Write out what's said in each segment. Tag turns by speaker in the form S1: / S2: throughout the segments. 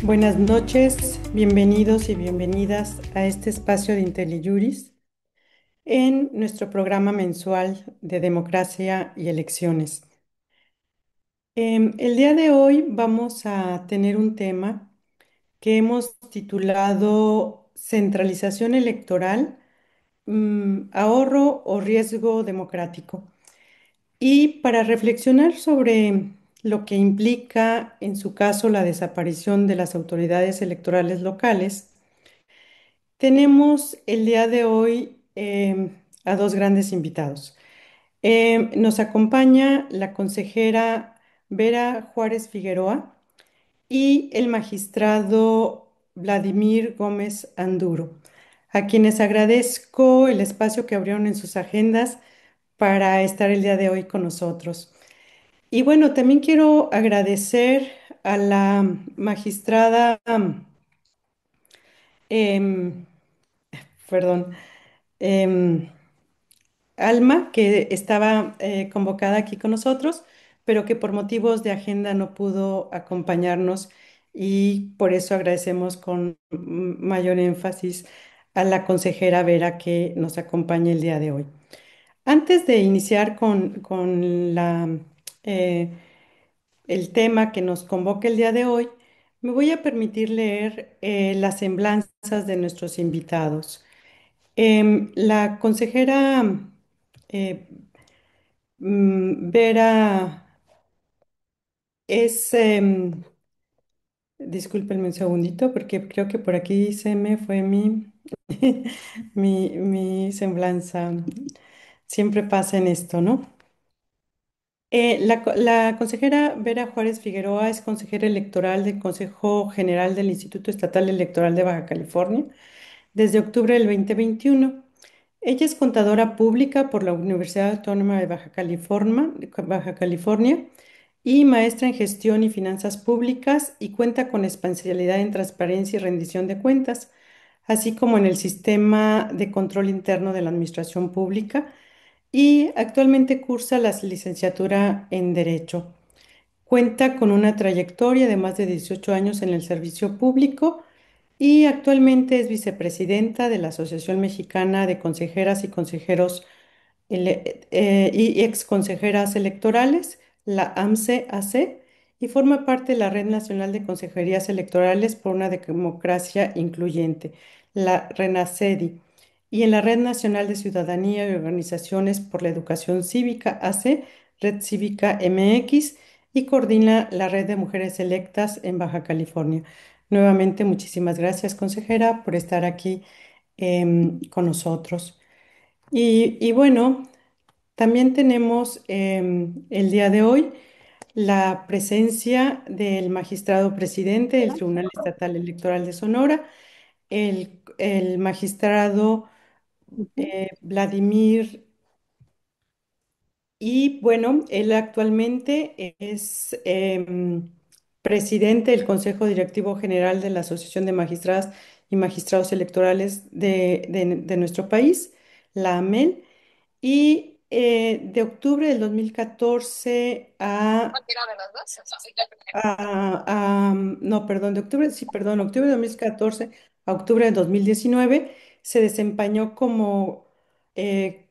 S1: Buenas noches, bienvenidos y bienvenidas a este espacio de IntelliJuris en nuestro programa mensual de democracia y elecciones. El día de hoy vamos a tener un tema que hemos titulado Centralización electoral, ahorro o riesgo democrático. Y para reflexionar sobre lo que implica, en su caso, la desaparición de las autoridades electorales locales, tenemos el día de hoy a dos grandes invitados. Nos acompaña la consejera Vera Juárez Figueroa y el magistrado Vladimir Gómez Anduro, a quienes agradezco el espacio que abrieron en sus agendas para estar el día de hoy con nosotros. Y bueno, también quiero agradecer a la magistrada, em, perdón, em, Alma, que estaba convocada aquí con nosotros, pero que por motivos de agenda no pudo acompañarnos y por eso agradecemos con mayor énfasis a la consejera Vera que nos acompaña el día de hoy. Antes de iniciar con eh, el tema que nos convoca el día de hoy, me voy a permitir leer las semblanzas de nuestros invitados. La consejera eh, Vera es, discúlpenme un segundito porque creo que por aquí se me fue mi semblanza. Siempre pasa en esto, ¿no? La consejera Vera Juárez Figueroa es consejera electoral del Consejo General del Instituto Estatal Electoral de Baja California desde octubre del 2021. Ella es contadora pública por la Universidad Autónoma de Baja California y maestra en gestión y finanzas públicas y cuenta con especialidad en transparencia y rendición de cuentas, así como en el sistema de control interno de la administración pública y actualmente cursa la licenciatura en Derecho. Cuenta con una trayectoria de más de 18 años en el servicio público y actualmente es vicepresidenta de la Asociación Mexicana de Consejeras y Consejeros y ex consejeras electorales, la AMCE-AC, y forma parte de la Red Nacional de Consejerías Electorales por una Democracia Incluyente, la RENACEDI, y en la Red Nacional de Ciudadanía y Organizaciones por la Educación Cívica, AC, Red Cívica MX, y coordina la Red de Mujeres Electas en Baja California. Nuevamente, muchísimas gracias, consejera, por estar aquí con nosotros. Y bueno, también tenemos el día de hoy la presencia del magistrado presidente del Tribunal Estatal Electoral de Sonora, el magistrado
S2: Ujú.
S1: Vladimir, y bueno, él actualmente es presidente del Consejo Directivo General de la Asociación de Magistradas y Magistrados Electorales de nuestro país, la AMEL. Y de octubre del 2014 no, perdón, octubre de 2014 a octubre de 2019 se desempeñó como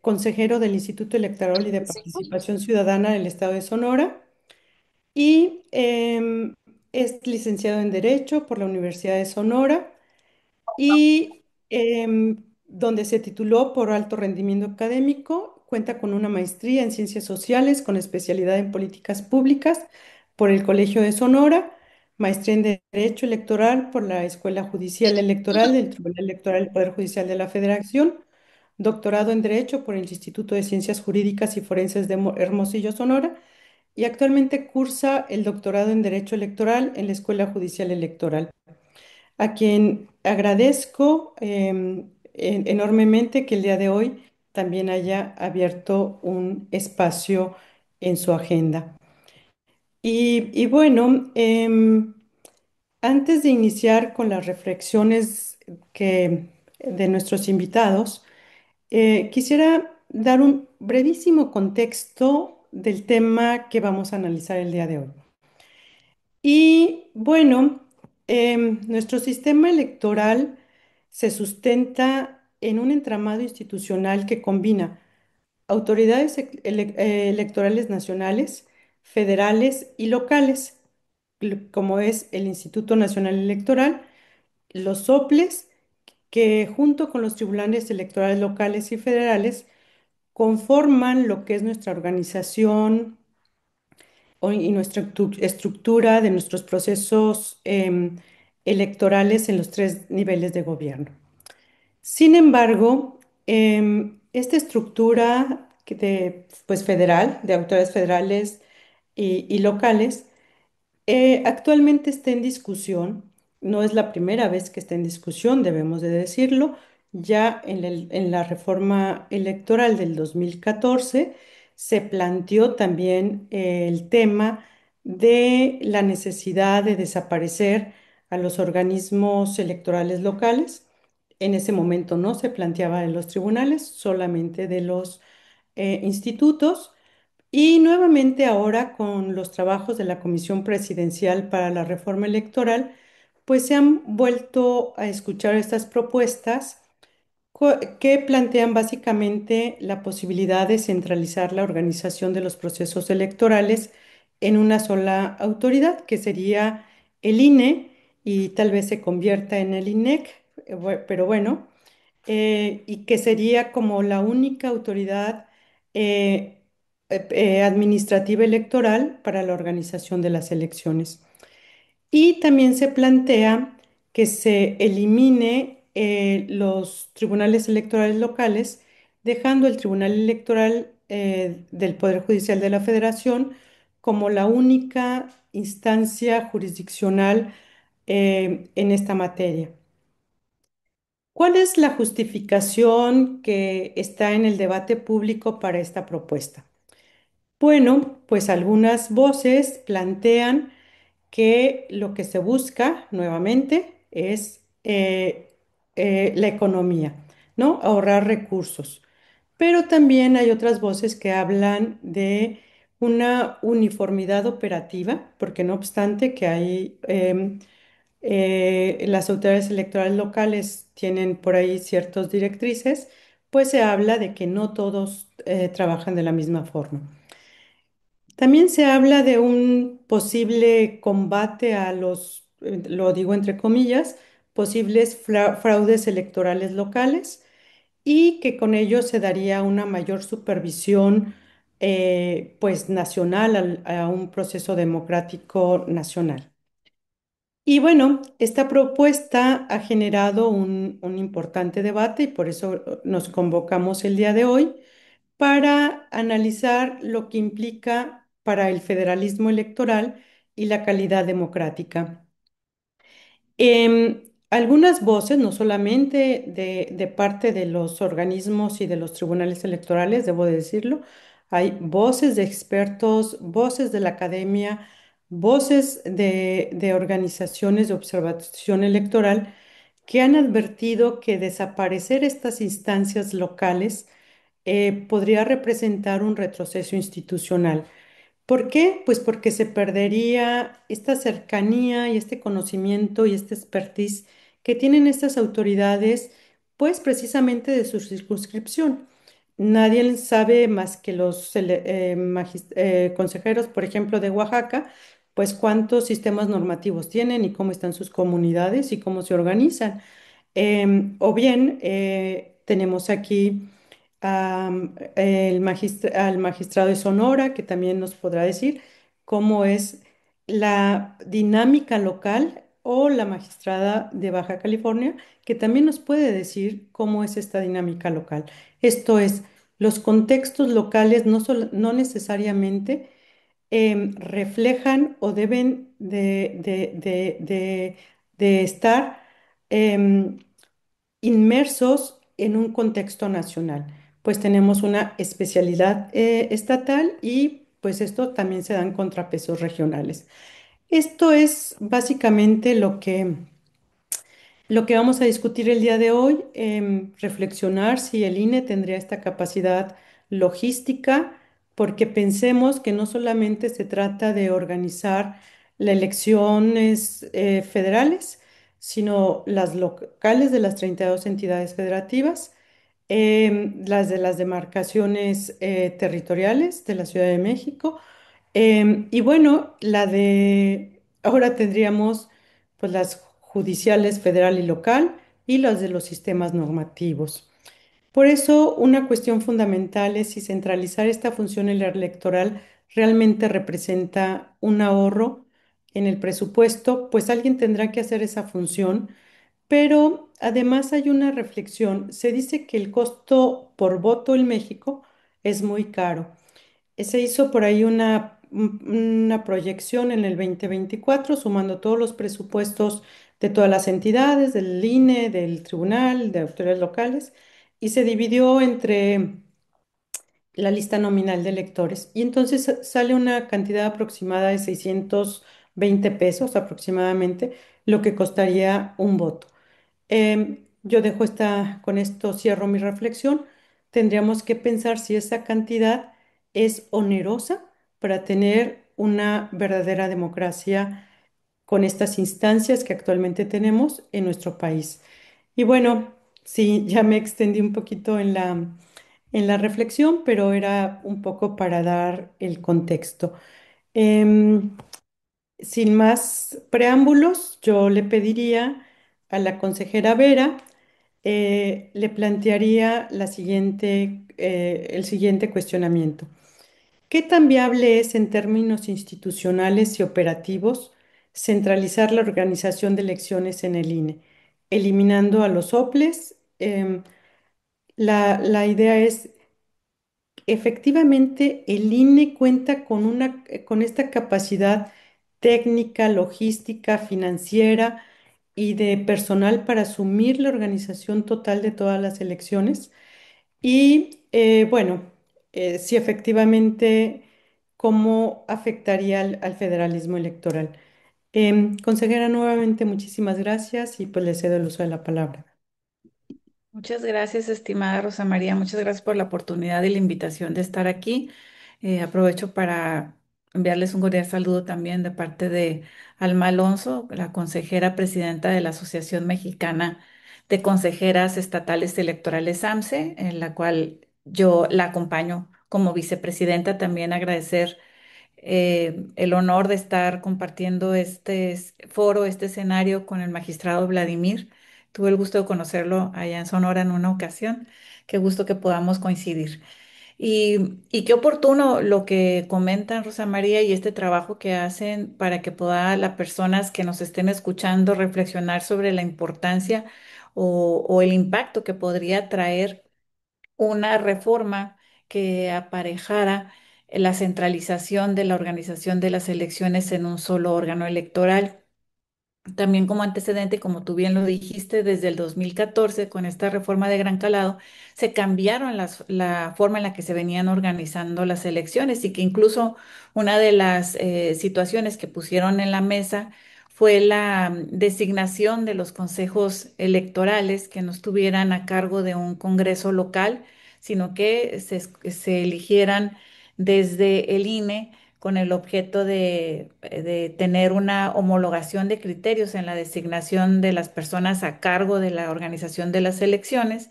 S1: consejero del Instituto Electoral y de Participación Ciudadana del Estado de Sonora y es licenciado en Derecho por la Universidad de Sonora y donde se tituló por alto rendimiento académico, cuenta con una maestría en Ciencias Sociales con especialidad en Políticas Públicas por el Colegio de Sonora, maestría en Derecho Electoral por la Escuela Judicial Electoral del Tribunal Electoral del Poder Judicial de la Federación, doctorado en Derecho por el Instituto de Ciencias Jurídicas y Forenses de Hermosillo, Sonora, y actualmente cursa el doctorado en Derecho Electoral en la Escuela Judicial Electoral, a quien agradezco enormemente que el día de hoy también haya abierto un espacio en su agenda. Y bueno, antes de iniciar con las reflexiones de nuestros invitados, quisiera dar un brevísimo contexto del tema que vamos a analizar el día de hoy. Y bueno, Nuestro sistema electoral se sustenta en un entramado institucional que combina autoridades electorales nacionales, federales y locales, como es el Instituto Nacional Electoral, los soples, que junto con los tribunales electorales locales y federales conforman lo que es nuestra organización y nuestra estructura de nuestros procesos electorales en los tres niveles de gobierno. Sin embargo, esta estructura pues, federal, de autoridades federales y locales, actualmente está en discusión, no es la primera vez que está en discusión, debemos de decirlo. Ya en la reforma electoral del 2014 se planteó también el tema de la necesidad de desaparecer a los organismos electorales locales. En ese momento no se planteaba de los tribunales, solamente de los institutos. Y nuevamente ahora con los trabajos de la Comisión Presidencial para la Reforma Electoral, pues se han vuelto a escuchar estas propuestas que plantean básicamente la posibilidad de centralizar la organización de los procesos electorales en una sola autoridad, que sería el INE, y tal vez se convierta en el INEC, pero bueno, y que sería como la única autoridad eh, administrativa electoral para la organización de las elecciones. Y también se plantea que se elimine los tribunales electorales locales, dejando el Tribunal Electoral del Poder Judicial de la Federación como la única instancia jurisdiccional en esta materia. ¿Cuál es la justificación que está en el debate público para esta propuesta? Bueno, pues algunas voces plantean que lo que se busca nuevamente es la economía, ¿no? Ahorrar recursos. Pero también hay otras voces que hablan de una uniformidad operativa, porque no obstante que hay las autoridades electorales locales tienen por ahí ciertas directrices, pues se habla de que no todos trabajan de la misma forma. También se habla de un posible combate a los, lo digo entre comillas, posibles fraudes electorales locales, y que con ello se daría una mayor supervisión pues nacional a un proceso democrático nacional. Y bueno, esta propuesta ha generado un importante debate y por eso nos convocamos el día de hoy para analizar lo que implica para el federalismo electoral y la calidad democrática. Algunas voces, no solamente de parte de los organismos y de los tribunales electorales, debo de decirlo, hay voces de expertos, voces de la academia, voces de organizaciones de observación electoral que han advertido que desaparecer estas instancias locales podría representar un retroceso institucional. ¿Por qué? Pues porque se perdería esta cercanía y este conocimiento y esta expertise que tienen estas autoridades, pues precisamente de su circunscripción. Nadie sabe más que los consejeros, por ejemplo, de Oaxaca, pues cuántos sistemas normativos tienen y cómo están sus comunidades y cómo se organizan. O bien tenemos aquí al magistrado de Sonora, que también nos podrá decir cómo es la dinámica local, o la magistrada de Baja California, que también nos puede decir cómo es esta dinámica local. Esto es, los contextos locales no necesariamente reflejan o deben de estar em, inmersos en un contexto nacional, pues tenemos una especialidad estatal y pues esto también se dan contrapesos regionales. Esto es básicamente lo que vamos a discutir el día de hoy, reflexionar si el INE tendría esta capacidad logística, porque pensemos que no solamente se trata de organizar las elecciones federales, sino las locales de las 32 entidades federativas, las de las demarcaciones territoriales de la Ciudad de México, y bueno, ahora tendríamos pues las judiciales federal y local y las de los sistemas normativos. Por eso, una cuestión fundamental es si centralizar esta función electoral realmente representa un ahorro en el presupuesto, pues alguien tendrá que hacer esa función, pero además hay una reflexión. Se dice que el costo por voto en México es muy caro. Se hizo por ahí una proyección en el 2024, sumando todos los presupuestos de todas las entidades, del INE, del tribunal, de autoridades locales, y se dividió entre la lista nominal de electores. Y entonces sale una cantidad aproximada de 620 pesos aproximadamente, lo que costaría un voto. Yo dejo con esto cierro mi reflexión. Tendríamos que pensar si esa cantidad es onerosa para tener una verdadera democracia con estas instancias que actualmente tenemos en nuestro país. Y bueno, sí, ya me extendí un poquito en la reflexión, pero era un poco para dar el contexto. Em, Sin más preámbulos, yo le pediría a la consejera Vera, le plantearía el siguiente cuestionamiento. ¿Qué tan viable es en términos institucionales y operativos centralizar la organización de elecciones en el INE, eliminando a los OPLES? La idea es, efectivamente, el INE cuenta con esta capacidad técnica, logística, financiera y de personal para asumir la organización total de todas las elecciones. Y bueno, sí, efectivamente, cómo afectaría al federalismo electoral. Consejera, nuevamente muchísimas gracias y pues le cedo el uso de la palabra.
S2: Muchas gracias, estimada Rosa María. Muchas gracias por la oportunidad y la invitación de estar aquí. Aprovecho para enviarles un cordial saludo también de parte de Alma Alonso, la consejera presidenta de la Asociación Mexicana de Consejeras Estatales Electorales AMSE, en la cual yo la acompaño como vicepresidenta. También agradecer el honor de estar compartiendo foro, este escenario con el magistrado Vladimir. Tuve el gusto de conocerlo allá en Sonora en una ocasión. Qué gusto que podamos coincidir. Y qué oportuno lo que comentan Rosa María y este trabajo que hacen para que pueda las personas que nos estén escuchando reflexionar sobre la importancia o el impacto que podría traer una reforma que aparejara la centralización de la organización de las elecciones en un solo órgano electoral. También como antecedente, como tú bien lo dijiste, desde el 2014, con esta reforma de gran calado, se cambiaron la forma en la que se venían organizando las elecciones y que incluso una de las situaciones que pusieron en la mesa fue la designación de los consejos electorales que no estuvieran a cargo de un congreso local, sino que se eligieran desde el INE con el objeto de tener una homologación de criterios en la designación de las personas a cargo de la organización de las elecciones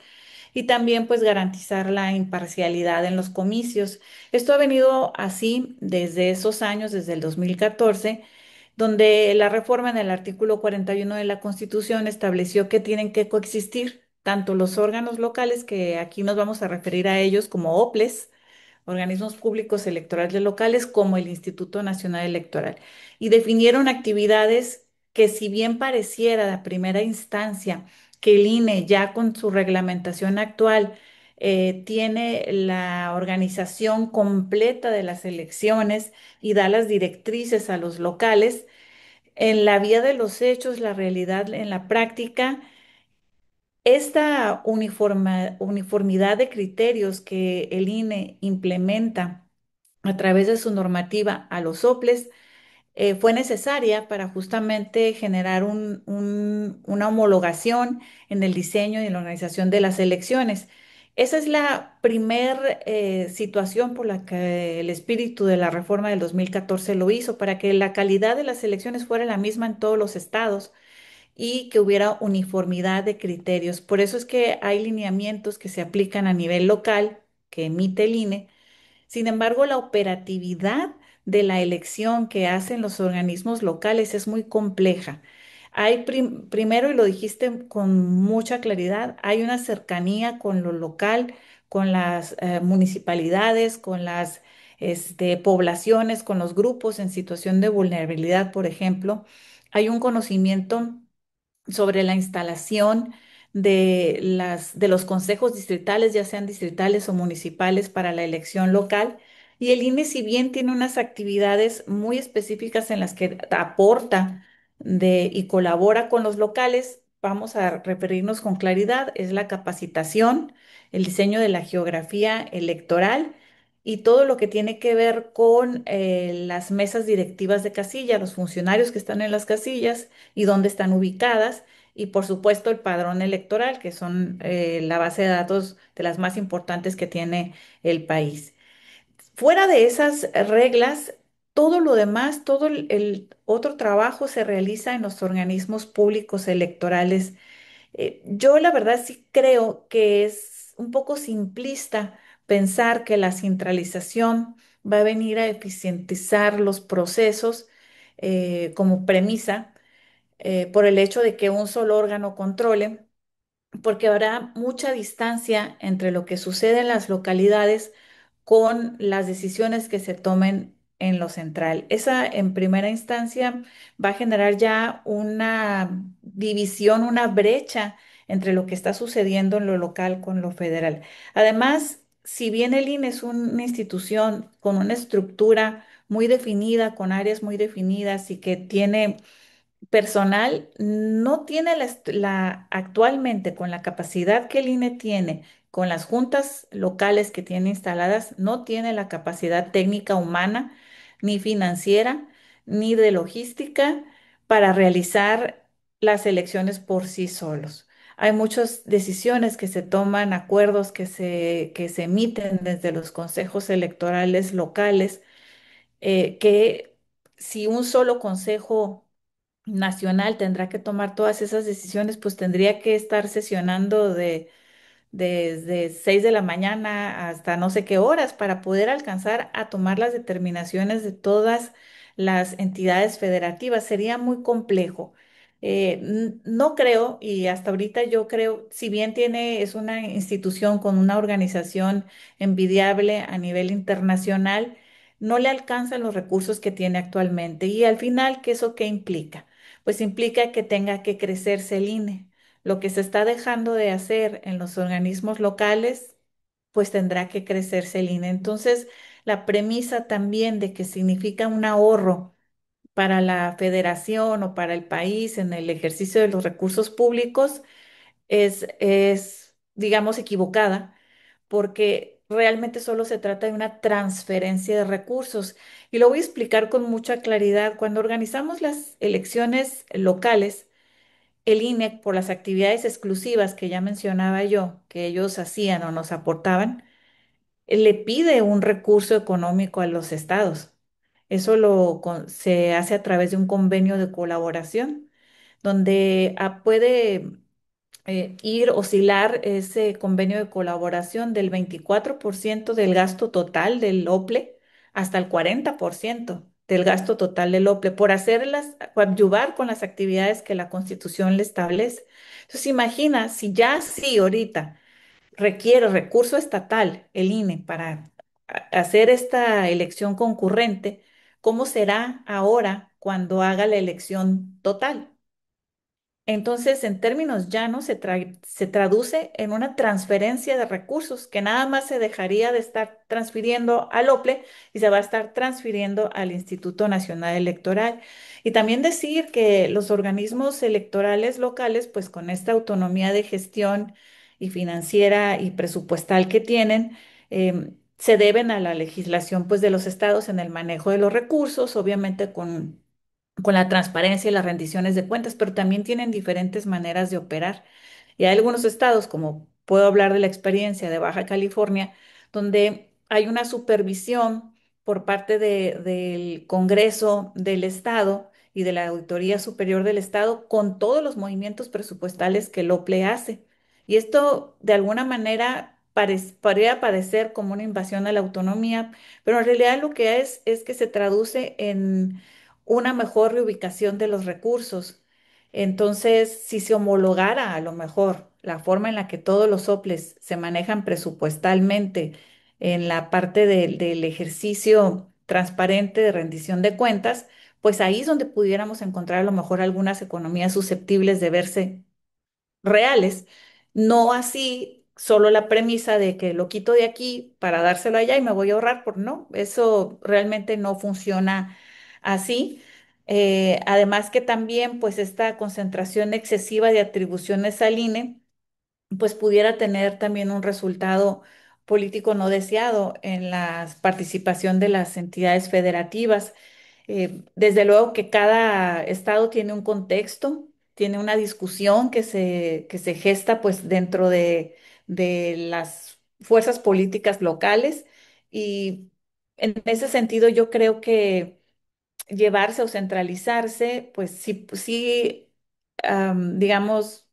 S2: y también pues garantizar la imparcialidad en los comicios. Esto ha venido así desde esos años, desde el 2014, donde la reforma en el artículo 41 de la Constitución estableció que tienen que coexistir tanto los órganos locales, que aquí nos vamos a referir a ellos como OPLES, organismos públicos electorales locales, como el Instituto Nacional Electoral, y definieron actividades que, si bien pareciera a primera instancia que el INE ya con su reglamentación actual tiene la organización completa de las elecciones y da las directrices a los locales, en la vía de los hechos, la realidad en la práctica, esta uniformidad de criterios que el INE implementa a través de su normativa a los soples fue necesaria para justamente generar una homologación en el diseño y en la organización de las elecciones. Esa es la primer situación por la que el espíritu de la reforma del 2014 lo hizo, para que la calidad de las elecciones fuera la misma en todos los estados y que hubiera uniformidad de criterios. Por eso es que hay lineamientos que se aplican a nivel local que emite el INE. Sin embargo, la operatividad de la elección que hacen los organismos locales es muy compleja. Hay primero, y lo dijiste con mucha claridad, hay una cercanía con lo local, con las municipalidades, con las poblaciones, con los grupos en situación de vulnerabilidad, por ejemplo. Hay un conocimiento sobre la instalación de los consejos distritales, ya sean distritales o municipales, para la elección local. Y el INE, si bien tiene unas actividades muy específicas en las que aporta y colabora con los locales, vamos a referirnos con claridad, es la capacitación, el diseño de la geografía electoral y todo lo que tiene que ver con las mesas directivas de casilla, los funcionarios que están en las casillas y dónde están ubicadas, y por supuesto el padrón electoral, que son la base de datos de las más importantes que tiene el país. Fuera de esas reglas, todo lo demás, todo el otro trabajo se realiza en los organismos públicos electorales. Yo la verdad sí creo que es un poco simplista pensar que la centralización va a venir a eficientizar los procesos como premisa por el hecho de que un solo órgano controle, porque habrá mucha distancia entre lo que sucede en las localidades con las decisiones que se tomen en lo central. Esa, en primera instancia, va a generar ya una división, una brecha entre lo que está sucediendo en lo local con lo federal. Además, si bien el INE es una institución con una estructura muy definida, con áreas muy definidas y que tiene personal, no tiene actualmente, con la capacidad que el INE tiene, con las juntas locales que tiene instaladas, no tiene la capacidad técnica humana, ni financiera, ni de logística para realizar las elecciones por sí solos. Hay muchas decisiones que se toman, acuerdos que se emiten desde los consejos electorales locales, que si un solo consejo nacional tendrá que tomar todas esas decisiones, pues tendría que estar sesionando desde 6 de la mañana hasta no sé qué horas para poder alcanzar a tomar las determinaciones de todas las entidades federativas. Sería muy complejo. No creo, y hasta ahorita yo creo, si bien es una institución con una organización envidiable a nivel internacional, no le alcanzan los recursos que tiene actualmente. Y al final, ¿eso qué implica? Pues implica que tenga que crecerse el INE. Lo que se está dejando de hacer en los organismos locales, pues tendrá que crecerse el INE. Entonces, la premisa también de que significa un ahorro para la federación o para el país en el ejercicio de los recursos públicos digamos, equivocada, porque realmente solo se trata de una transferencia de recursos. Y lo voy a explicar con mucha claridad. Cuando organizamos las elecciones locales, el INEC, por las actividades exclusivas que ya mencionaba yo, que ellos hacían o nos aportaban, le pide un recurso económico a los estados. Eso se hace a través de un convenio de colaboración, donde puede oscilar ese convenio de colaboración del 24% del gasto total del OPLE hasta el 40% del gasto total del OPLE por coadyuvar con las actividades que la Constitución le establece. Entonces, imagina si ya sí ahorita requiere recurso estatal, el INE, para hacer esta elección concurrente, ¿cómo será ahora cuando haga la elección total? Entonces, en términos llanos, se traduce en una transferencia de recursos que nada más se dejaría de estar transfiriendo al OPLE y se va a estar transfiriendo al Instituto Nacional Electoral. Y también decir que los organismos electorales locales, pues con esta autonomía de gestión y financiera y presupuestal que tienen, se deben a la legislación, pues, de los estados en el manejo de los recursos, obviamente con la transparencia y las rendiciones de cuentas, pero también tienen diferentes maneras de operar. Y hay algunos estados, como puedo hablar de la experiencia de Baja California, donde hay una supervisión por parte del Congreso del Estado y de la Auditoría Superior del Estado con todos los movimientos presupuestales que el OPLE hace. Y esto de alguna manera podría parecer como una invasión a la autonomía, pero en realidad lo que es que se traduce en una mejor reubicación de los recursos. Entonces, si se homologara a lo mejor la forma en la que todos los soples se manejan presupuestalmente en la parte del ejercicio transparente de rendición de cuentas, pues ahí es donde pudiéramos encontrar a lo mejor algunas economías susceptibles de verse reales, no así solo la premisa de que lo quito de aquí para dárselo allá y me voy a ahorrar, por no, eso realmente no funciona así. Además que también pues esta concentración excesiva de atribuciones al INE pues pudiera tener también un resultado político no deseado en la participación de las entidades federativas. Desde luego que cada estado tiene un contexto, tiene una discusión que se gesta pues dentro de las fuerzas políticas locales y en ese sentido yo creo que llevarse o centralizarse pues sí, sí digamos,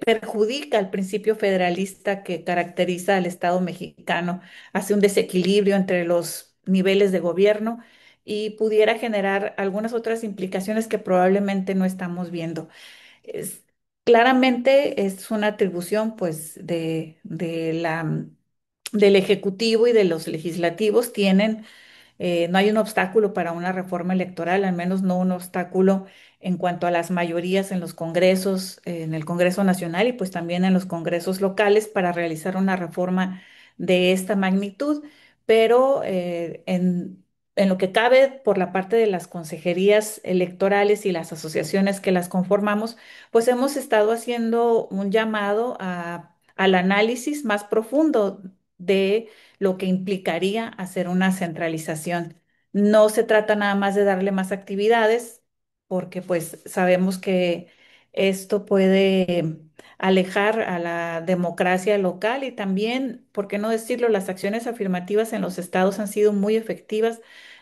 S2: perjudica el principio federalista que caracteriza al Estado mexicano, hace un desequilibrio entre los niveles de gobierno y pudiera generar algunas otras implicaciones que probablemente no estamos viendo. Es, claramente es una atribución pues del Ejecutivo y de los legislativos tienen no hay un obstáculo para una reforma electoral, al menos no un obstáculo en cuanto a las mayorías en los congresos, en el Congreso Nacional y pues también en los congresos locales para realizar una reforma de esta magnitud, pero en lo que cabe por la parte de las consejerías electorales y las asociaciones que las conformamos, pues hemos estado haciendo un llamado al análisis más profundo de lo que implicaría hacer una centralización. No se trata nada más de darle más actividades, porque pues sabemos que esto puede alejar a la democracia local y también, ¿por qué no decirlo? Las acciones afirmativas en los estados han sido muy efectivas.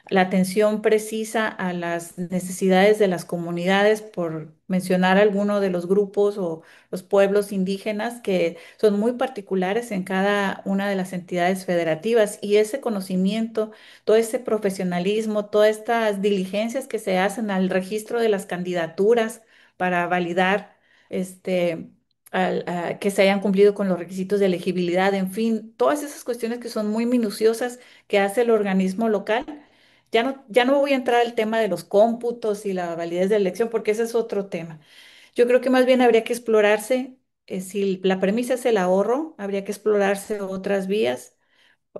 S2: La atención precisa a las necesidades de las comunidades, por mencionar alguno de los grupos o los pueblos indígenas que son muy particulares en cada una de las entidades federativas y ese conocimiento, todo ese profesionalismo, todas estas diligencias que se hacen al registro de las candidaturas para validar este, que se hayan cumplido con los requisitos de elegibilidad, en fin, todas esas cuestiones que son muy minuciosas que hace el organismo local. Ya no voy a entrar al tema de los cómputos y la validez de la elección porque ese es otro tema. Yo creo que más bien habría que explorarse, si la premisa es el ahorro, habría que explorarse otras vías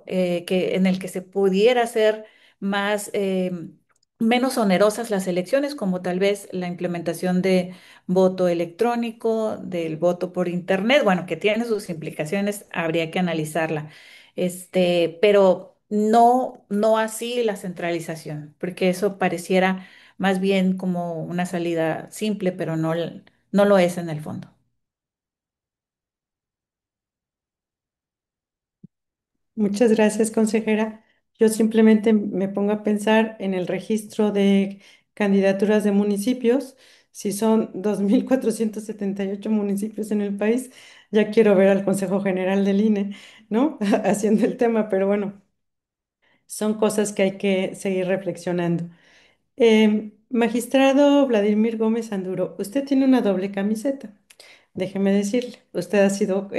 S2: en el que se pudiera hacer más, menos onerosas las elecciones, como tal vez la implementación de voto electrónico, del voto por internet, bueno, que tiene sus implicaciones, habría que analizarla. Pero no así la centralización, porque eso pareciera más bien como una salida simple, pero no lo es en el fondo.
S1: Muchas gracias, consejera. Yo simplemente me pongo a pensar en el registro de candidaturas de municipios. Si son 2.478 municipios en el país, ya quiero ver al Consejo General del INE, ¿no? Haciendo el tema, pero bueno, son cosas que hay que seguir reflexionando. Magistrado Vladimir Gómez Anduro, usted tiene una doble camiseta. Déjeme decirle, usted ha sido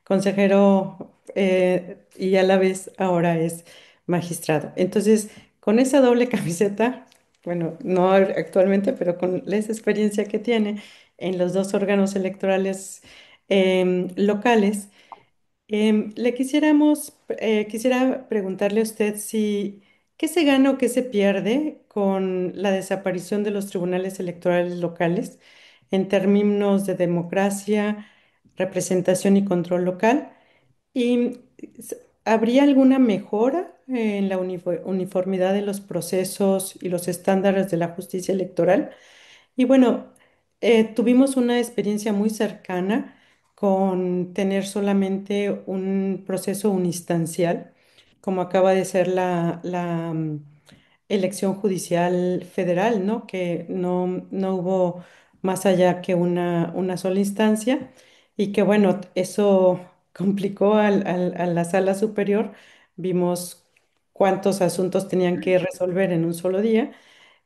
S1: consejero y a la vez ahora es magistrado. Entonces, con esa doble camiseta, bueno, no actualmente, pero con esa experiencia que tiene en los dos órganos electorales locales, quisiera preguntarle a usted si, ¿qué se gana o qué se pierde con la desaparición de los tribunales electorales locales en términos de democracia, representación y control local? ¿Y habría alguna mejora en la uniformidad de los procesos y los estándares de la justicia electoral? Y bueno, tuvimos una experiencia muy cercana con tener solamente un proceso unistancial, como acaba de ser la elección judicial federal, ¿no? Que no hubo más allá que una sola instancia y que bueno, eso complicó a la sala superior. Vimos cuántos asuntos tenían que resolver en un solo día.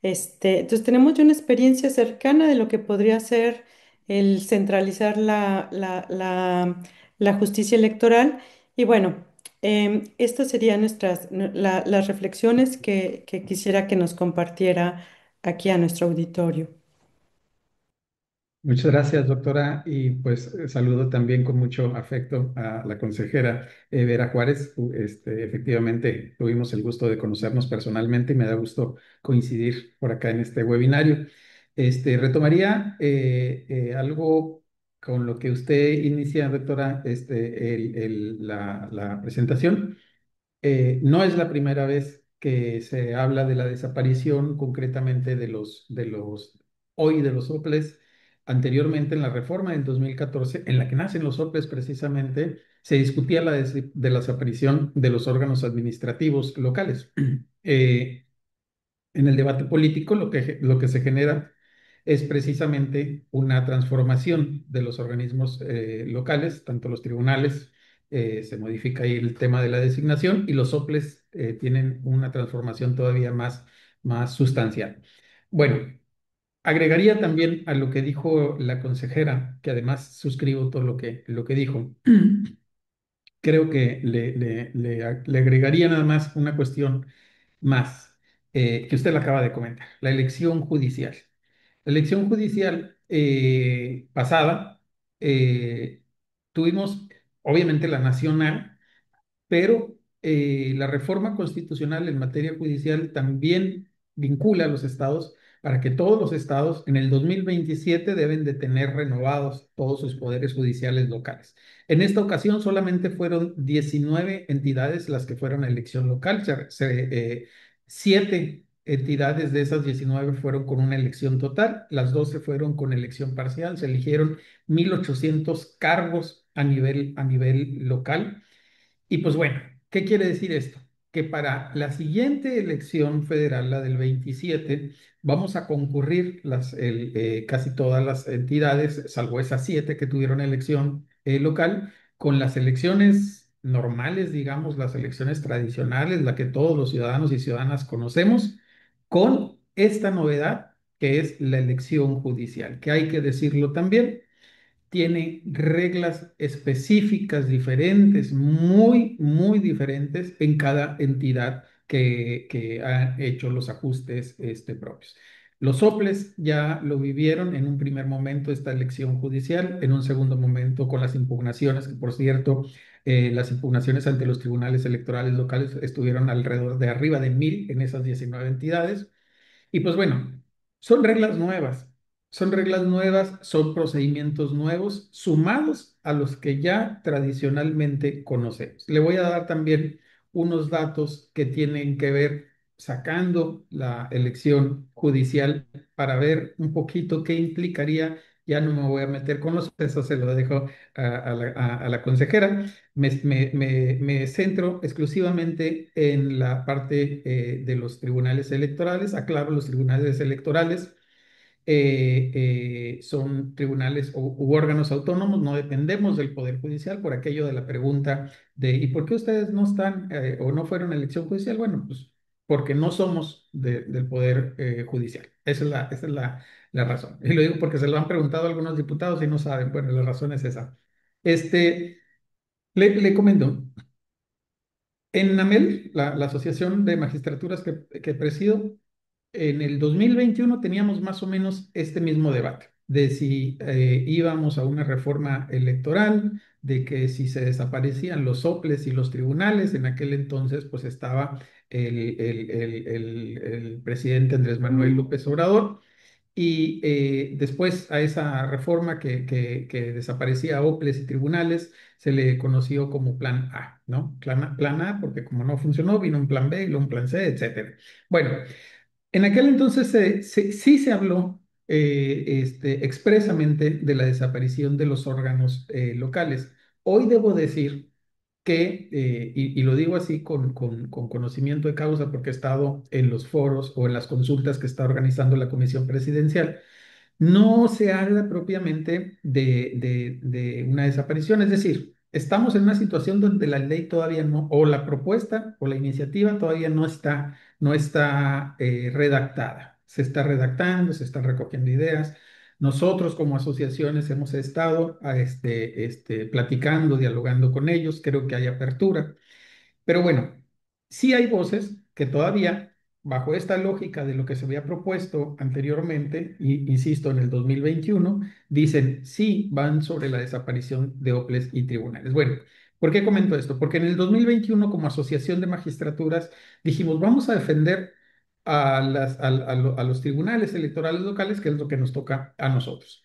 S1: Entonces tenemos ya una experiencia cercana de lo que podría ser el centralizar la justicia electoral. Y bueno, estas serían las reflexiones que quisiera que nos compartiera aquí a nuestro auditorio.
S3: Muchas gracias, doctora, y pues saludo también con mucho afecto a la consejera Vera Juárez. Efectivamente, tuvimos el gusto de conocernos personalmente y me da gusto coincidir por acá en este webinario. Retomaría algo con lo que usted inicia, doctora, la presentación. No es la primera vez que se habla de la desaparición concretamente hoy de los soples. Anteriormente, en la reforma del 2014, en la que nacen los soples precisamente, se discutía de la desaparición de los órganos administrativos locales. Eh, en el debate político lo que se genera es precisamente una transformación de los organismos locales, tanto los tribunales, se modifica ahí el tema de la designación y los soples tienen una transformación todavía más sustancial. Bueno, agregaría también a lo que dijo la consejera, que además suscribo todo lo que dijo. Creo que le agregaría nada más una cuestión más, que usted la acaba de comentar, la elección judicial. La elección judicial pasada, tuvimos obviamente la nacional, pero la reforma constitucional en materia judicial también vincula a los estados para que todos los estados en el 2027 deben de tener renovados todos sus poderes judiciales locales. En esta ocasión solamente fueron 19 entidades las que fueron a elección local. 7 entidades de esas 19 fueron con una elección total, las 12 fueron con elección parcial. Se eligieron 1.800 cargos a nivel local. Y pues bueno, ¿qué quiere decir esto? Que para la siguiente elección federal, la del 27, vamos a concurrir casi todas las entidades, salvo esas 7 que tuvieron elección local, con las elecciones normales, digamos, las elecciones tradicionales, la que todos los ciudadanos y ciudadanas conocemos, con esta novedad que es la elección judicial, que hay que decirlo también tiene reglas específicas diferentes, muy, muy diferentes en cada entidad que ha hecho los ajustes propios. Los soples ya lo vivieron en un primer momento esta elección judicial, en un segundo momento con las impugnaciones, que por cierto, las impugnaciones ante los tribunales electorales locales estuvieron alrededor de arriba de 1.000 en esas 19 entidades. Y pues bueno, son reglas nuevas, son reglas nuevas, son procedimientos nuevos sumados a los que ya tradicionalmente conocemos. Le voy a dar también unos datos que tienen que ver sacando la elección judicial para ver un poquito qué implicaría. Ya no me voy a meter con eso se lo dejo a la consejera. Me centro exclusivamente en la parte de los tribunales electorales. Aclaro, los tribunales electorales son tribunales u órganos autónomos, no dependemos del Poder Judicial por aquello de la pregunta de ¿y por qué ustedes no están o no fueron a elección judicial? Bueno, pues porque no somos del Poder Judicial. Esa es la razón. Y lo digo porque se lo han preguntado a algunos diputados y no saben. Bueno, la razón es esa. Este, le comento. En AMEL, la Asociación de Magistraturas que presido, en el 2021 teníamos más o menos este mismo debate, de si íbamos a una reforma electoral, de que si se desaparecían los soples y los tribunales. En aquel entonces pues estaba el presidente Andrés Manuel López Obrador. Y después a esa reforma que desaparecía OPLES y tribunales, se le conoció como Plan A, ¿no? Plan A, porque como no funcionó, vino un Plan B y luego un Plan C, etcétera. Bueno, en aquel entonces sí se habló expresamente de la desaparición de los órganos locales. Hoy debo decir que, y lo digo así con conocimiento de causa porque he estado en los foros o en las consultas que está organizando la Comisión Presidencial, no se habla propiamente de una desaparición, es decir, estamos en una situación donde la ley todavía no, o la propuesta o la iniciativa todavía no está redactada. Se está redactando, se están recogiendo ideas. Nosotros como asociaciones hemos estado platicando, dialogando con ellos, creo que hay apertura. Pero bueno, sí hay voces que todavía, bajo esta lógica de lo que se había propuesto anteriormente, y insisto, en el 2021, dicen sí van sobre la desaparición de OPLES y tribunales. Bueno, ¿por qué comento esto? Porque en el 2021, como Asociación de Magistraturas, dijimos, vamos a defender a los tribunales electorales locales, que es lo que nos toca a nosotros.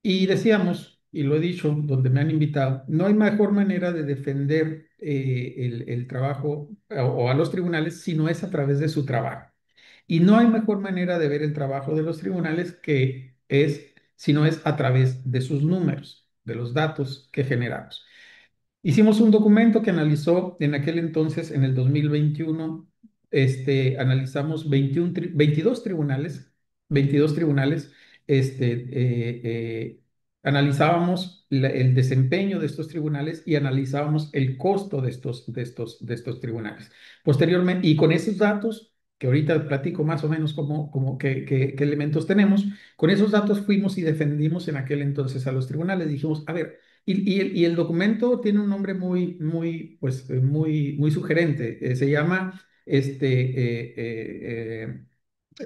S3: Y decíamos, y lo he dicho donde me han invitado, no hay mejor manera de defender el trabajo o a los tribunales si no es a través de su trabajo. Y no hay mejor manera de ver el trabajo de los tribunales que es si no es a través de sus números, de los datos que generamos. Hicimos un documento que analizó en aquel entonces, en el 2021, analizamos 22 tribunales, este, eh, eh, analizábamos el desempeño de estos tribunales y analizábamos el costo de estos tribunales. Posteriormente, y con esos datos, que ahorita platico más o menos qué elementos tenemos, con esos datos fuimos y defendimos en aquel entonces a los tribunales. Dijimos, a ver, y el documento tiene un nombre muy sugerente. Se llama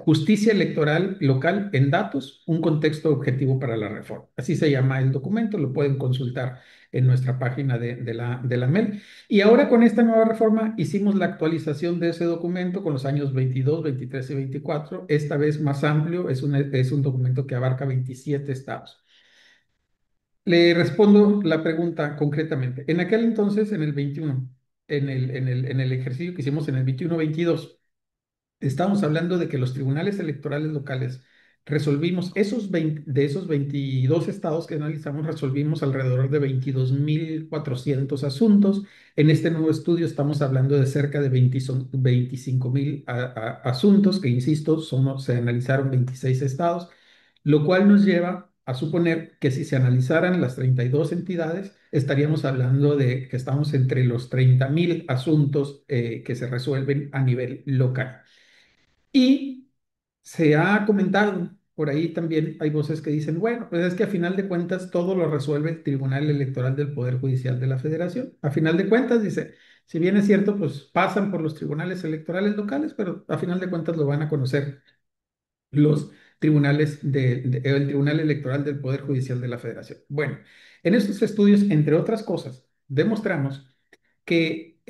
S3: Justicia Electoral Local en Datos, un contexto objetivo para la reforma. Así se llama el documento, lo pueden consultar en nuestra página de la MEL. Y ahora con esta nueva reforma hicimos la actualización de ese documento con los años 22, 23 y 24, esta vez más amplio, es un documento que abarca 27 estados. Le respondo la pregunta concretamente. En aquel entonces, en el 21, en el ejercicio que hicimos en el 21-22, estamos hablando de que los tribunales electorales locales resolvimos de esos 22 estados que analizamos, resolvimos alrededor de 22.400 asuntos. En este nuevo estudio estamos hablando de cerca de 25.000 asuntos, que insisto, se analizaron 26 estados, lo cual nos lleva a suponer que si se analizaran las 32 entidades, estaríamos hablando de que estamos entre los 30.000 asuntos que se resuelven a nivel local. Y se ha comentado, por ahí también hay voces que dicen, bueno, pues es que a final de cuentas todo lo resuelve el Tribunal Electoral del Poder Judicial de la Federación. A final de cuentas, dice, si bien es cierto, pues pasan por los tribunales electorales locales, pero a final de cuentas lo van a conocer los tribunales el Tribunal Electoral del Poder Judicial de la Federación. Bueno, en estos estudios, entre otras cosas, demostramos que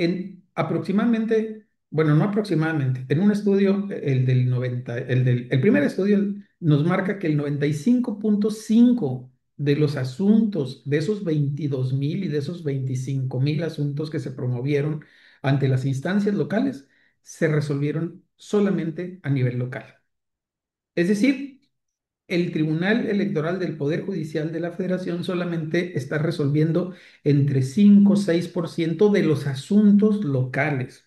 S3: aproximadamente, bueno, no aproximadamente, en un estudio, el primer estudio nos marca que el 95.5 de los asuntos, de esos 22.000 y de esos 25.000 asuntos que se promovieron ante las instancias locales, se resolvieron solamente a nivel local. Es decir, el Tribunal Electoral del Poder Judicial de la Federación solamente está resolviendo entre 5 o 6% de los asuntos locales.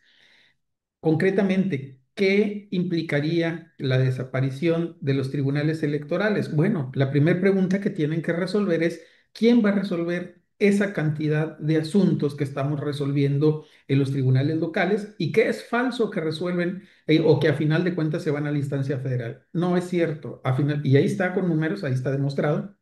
S3: Concretamente, ¿qué implicaría la desaparición de los tribunales electorales? Bueno, la primera pregunta que tienen que resolver es, ¿quién va a resolver esa cantidad de asuntos que estamos resolviendo en los tribunales locales y qué es falso que resuelven o que a final de cuentas se van a la instancia federal? No es cierto. Y ahí está con números, ahí está demostrado.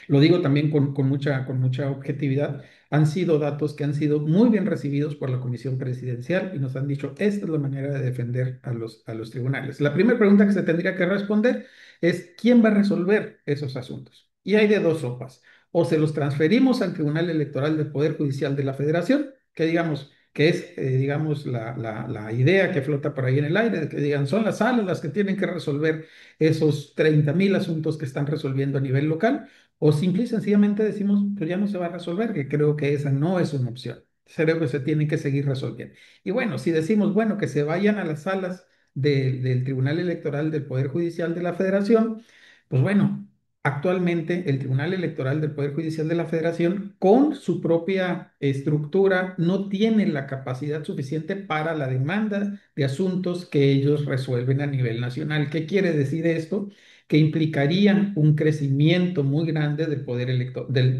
S3: Lo digo también con mucha objetividad. Han sido datos que han sido muy bien recibidos por la Comisión Presidencial y nos han dicho, esta es la manera de defender a los tribunales. La primera pregunta que se tendría que responder es, ¿quién va a resolver esos asuntos? Y hay de dos sopas. O se los transferimos al Tribunal Electoral del Poder Judicial de la Federación, que digamos, que es, digamos, la idea que flota por ahí en el aire, de que digan, son las salas las que tienen que resolver esos 30.000 asuntos que están resolviendo a nivel local, o simple y sencillamente decimos, pues ya no se va a resolver, que creo que esa no es una opción. Creo que se tiene que seguir resolviendo. Y bueno, si decimos, bueno, que se vayan a las salas del Tribunal Electoral del Poder Judicial de la Federación, pues bueno, actualmente el Tribunal Electoral del Poder Judicial de la Federación, con su propia estructura, no tiene la capacidad suficiente para la demanda de asuntos que ellos resuelven a nivel nacional. ¿Qué quiere decir esto? Que implicaría un crecimiento muy grande del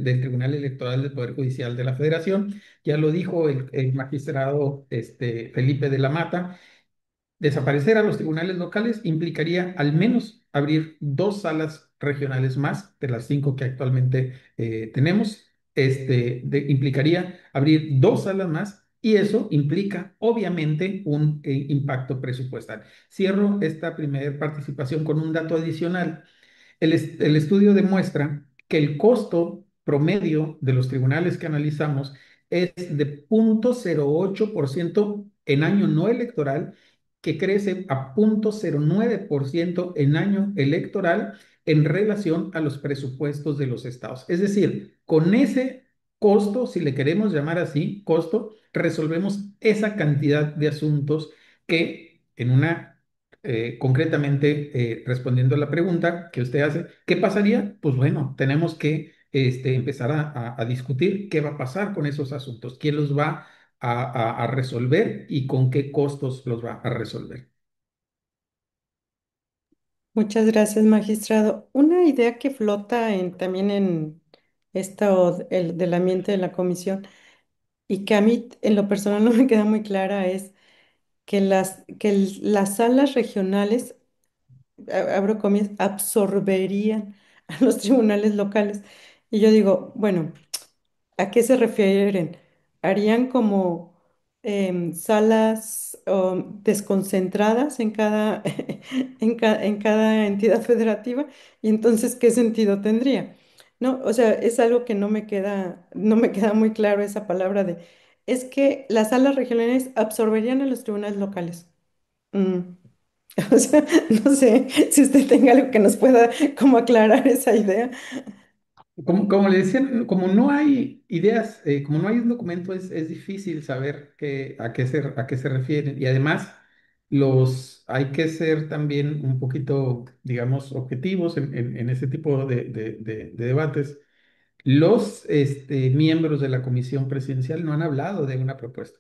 S3: del Tribunal Electoral del Poder Judicial de la Federación. Ya lo dijo el magistrado Felipe de la Mata. Desaparecer a los tribunales locales implicaría al menos abrir dos salas regionales más de las cinco que actualmente tenemos. Implicaría abrir dos salas más y eso implica obviamente un impacto presupuestal. Cierro esta primera participación con un dato adicional. El estudio demuestra que el costo promedio de los tribunales que analizamos es de 0,08% en año no electoral, que crece a 0,09% en año electoral en relación a los presupuestos de los estados. Es decir, con ese costo, si le queremos llamar así, costo, resolvemos esa cantidad de asuntos que en una concretamente, respondiendo a la pregunta que usted hace, ¿qué pasaría? Pues bueno, tenemos que empezar a discutir qué va a pasar con esos asuntos, quién los va a resolver y con qué costos los va a resolver.
S1: Muchas gracias, magistrado. Una idea que flota también en del ambiente de la comisión y que a mí en lo personal no me queda muy clara es que las salas regionales, abro comillas, absorberían a los tribunales locales. Y yo digo, bueno, ¿a qué se refieren? ¿Harían como salas desconcentradas en en cada entidad federativa? Y entonces, ¿qué sentido tendría? No, o sea, es algo que no me queda muy claro esa palabra es que las salas regionales absorberían a los tribunales locales. Mm, O sea, no sé si usted tenga algo que nos pueda como aclarar esa idea.
S3: Como le decía, como no hay ideas, como no hay un documento, es difícil saber a qué se refieren. Y además, hay que ser también un poquito, digamos, objetivos en ese tipo de debates. Los miembros de la comisión presidencial no han hablado de una propuesta.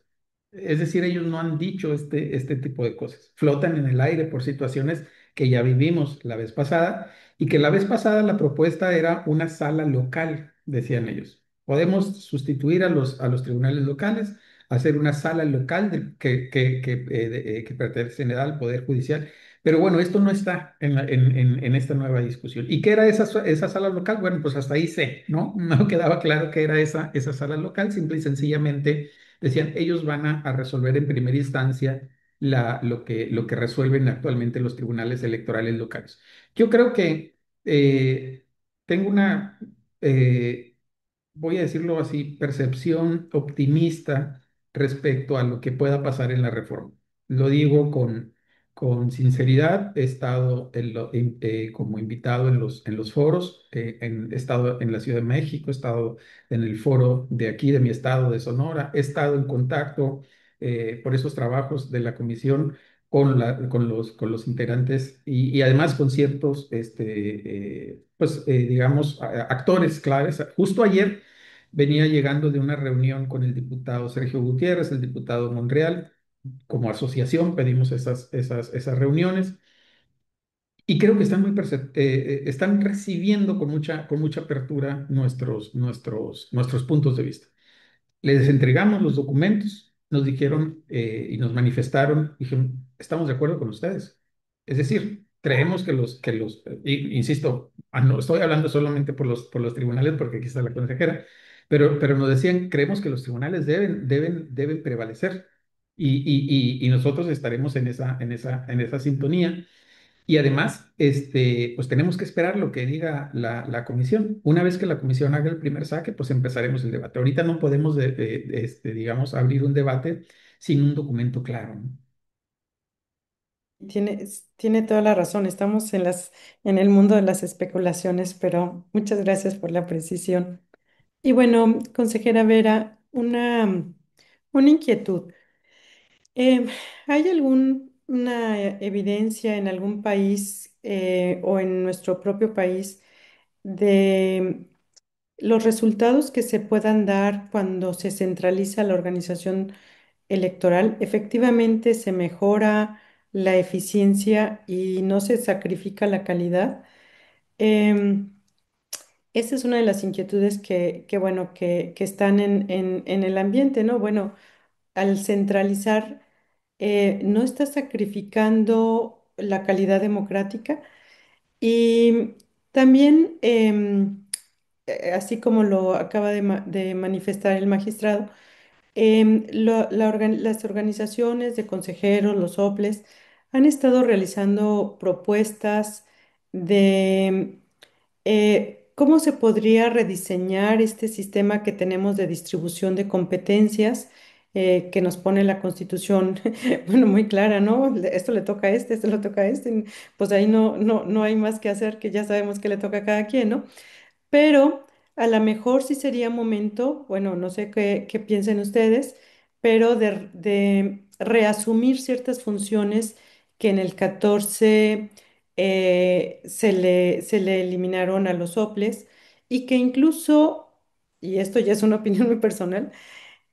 S3: Es decir, ellos no han dicho este tipo de cosas. Flotan en el aire por situaciones que ya vivimos la vez pasada y que la vez pasada la propuesta era una sala local, decían ellos. Podemos sustituir a a los tribunales locales, hacer una sala local que pertenece al Poder Judicial. Pero bueno, esto no está en esta nueva discusión. ¿Y qué era esa sala local? Bueno, pues hasta ahí sé, ¿no? No quedaba claro qué era esa sala local, simple y sencillamente decían, ellos van a resolver en primera instancia lo que resuelven actualmente los tribunales electorales locales. Yo creo que tengo eh, voy a decirlo así, percepción optimista respecto a lo que pueda pasar en la reforma. Lo digo con sinceridad, he estado como invitado en en los foros, he estado en la Ciudad de México, he estado en el foro de aquí, de mi estado, de Sonora, he estado en contacto por esos trabajos de la comisión con los integrantes y además con ciertos, digamos, actores claves. Justo ayer venía llegando de una reunión con el diputado Sergio Gutiérrez, el diputado Monreal. Como asociación pedimos esas reuniones y creo que están recibiendo con mucha apertura nuestros puntos de vista. Les entregamos los documentos, nos dijeron y nos manifestaron, dijeron, estamos de acuerdo con ustedes. Es decir, creemos insisto, no estoy hablando solamente por los tribunales, porque aquí está la consejera, pero nos decían, creemos que los tribunales deben prevalecer y nosotros estaremos en esa sintonía. Y además, pues tenemos que esperar lo que diga la comisión. Una vez que la comisión haga el primer saque, pues empezaremos el debate. Ahorita no podemos, digamos, abrir un debate sin un documento claro, ¿no?
S1: Tiene toda la razón. Estamos en el mundo de las especulaciones, pero muchas gracias por la precisión. Y bueno, consejera Vera, una inquietud. Em, ¿Hay algún una evidencia en algún país o en nuestro propio país de los resultados que se puedan dar cuando se centraliza la organización electoral? Efectivamente se mejora la eficiencia y no se sacrifica la calidad. Em, Esa es una de las inquietudes bueno, que están en el ambiente, ¿no? Bueno, al centralizar, no está sacrificando la calidad democrática y también, así como lo acaba de manifestar el magistrado, las organizaciones de consejeros, los OPLES, han estado realizando propuestas de cómo se podría rediseñar este sistema que tenemos de distribución de competencias que nos pone la Constitución, bueno, muy clara, ¿no? Esto le toca a este, esto le toca a este, pues ahí no hay más que hacer, que ya sabemos que le toca a cada quien, ¿no? Pero a lo mejor sí sería momento, bueno, no sé qué piensen ustedes, pero de reasumir ciertas funciones que en el 14 se le eliminaron a los soples y que incluso, y esto ya es una opinión muy personal,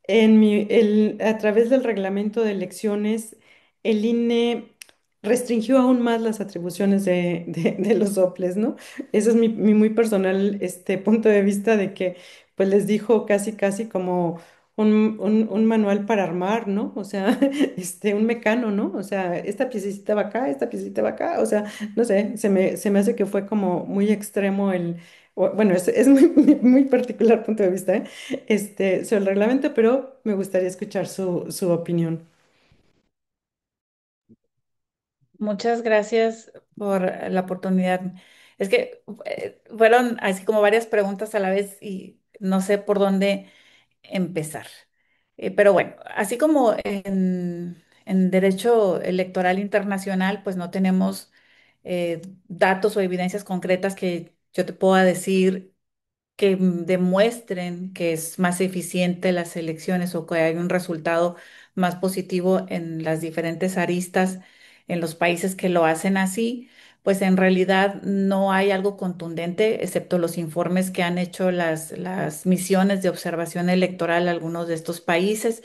S1: a través del reglamento de elecciones, el INE restringió aún más las atribuciones de los soples, ¿no? Ese es mi muy personal punto de vista de que pues les dijo casi casi como un manual para armar, ¿no? O sea, un mecano, ¿no? O sea, esta piececita va acá, esta piececita va acá, o sea, no sé, se me hace que fue como muy extremo bueno, es muy particular punto de vista, ¿eh? Sobre el reglamento, pero me gustaría escuchar su opinión.
S2: Muchas gracias por la oportunidad. Es que fueron así como varias preguntas a la vez y no sé por dónde empezar. Pero bueno, así como en derecho electoral internacional, pues no tenemos datos o evidencias concretas que yo te pueda decir que demuestren que es más eficiente las elecciones o que hay un resultado más positivo en las diferentes aristas en los países que lo hacen así, pues en realidad no hay algo contundente, excepto los informes que han hecho las misiones de observación electoral a algunos de estos países.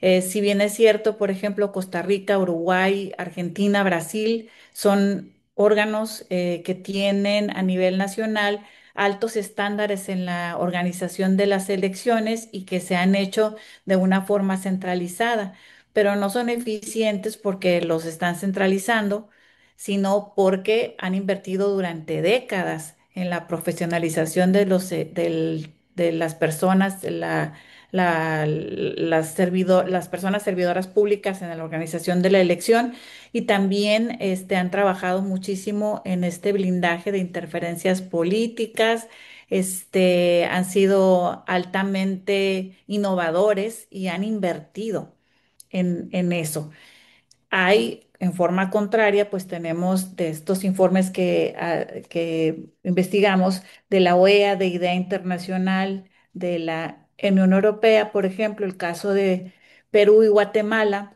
S2: Si bien es cierto, por ejemplo, Costa Rica, Uruguay, Argentina, Brasil son órganos que tienen a nivel nacional altos estándares en la organización de las elecciones y que se han hecho de una forma centralizada, pero no son eficientes porque los están centralizando, sino porque han invertido durante décadas en la profesionalización de las personas, las personas servidoras públicas en la organización de la elección y también han trabajado muchísimo en este blindaje de interferencias políticas, han sido altamente innovadores y han invertido en eso. Hay, en forma contraria, pues tenemos de estos informes que investigamos de la OEA, de Idea Internacional, de la Unión Europea, por ejemplo, el caso de Perú y Guatemala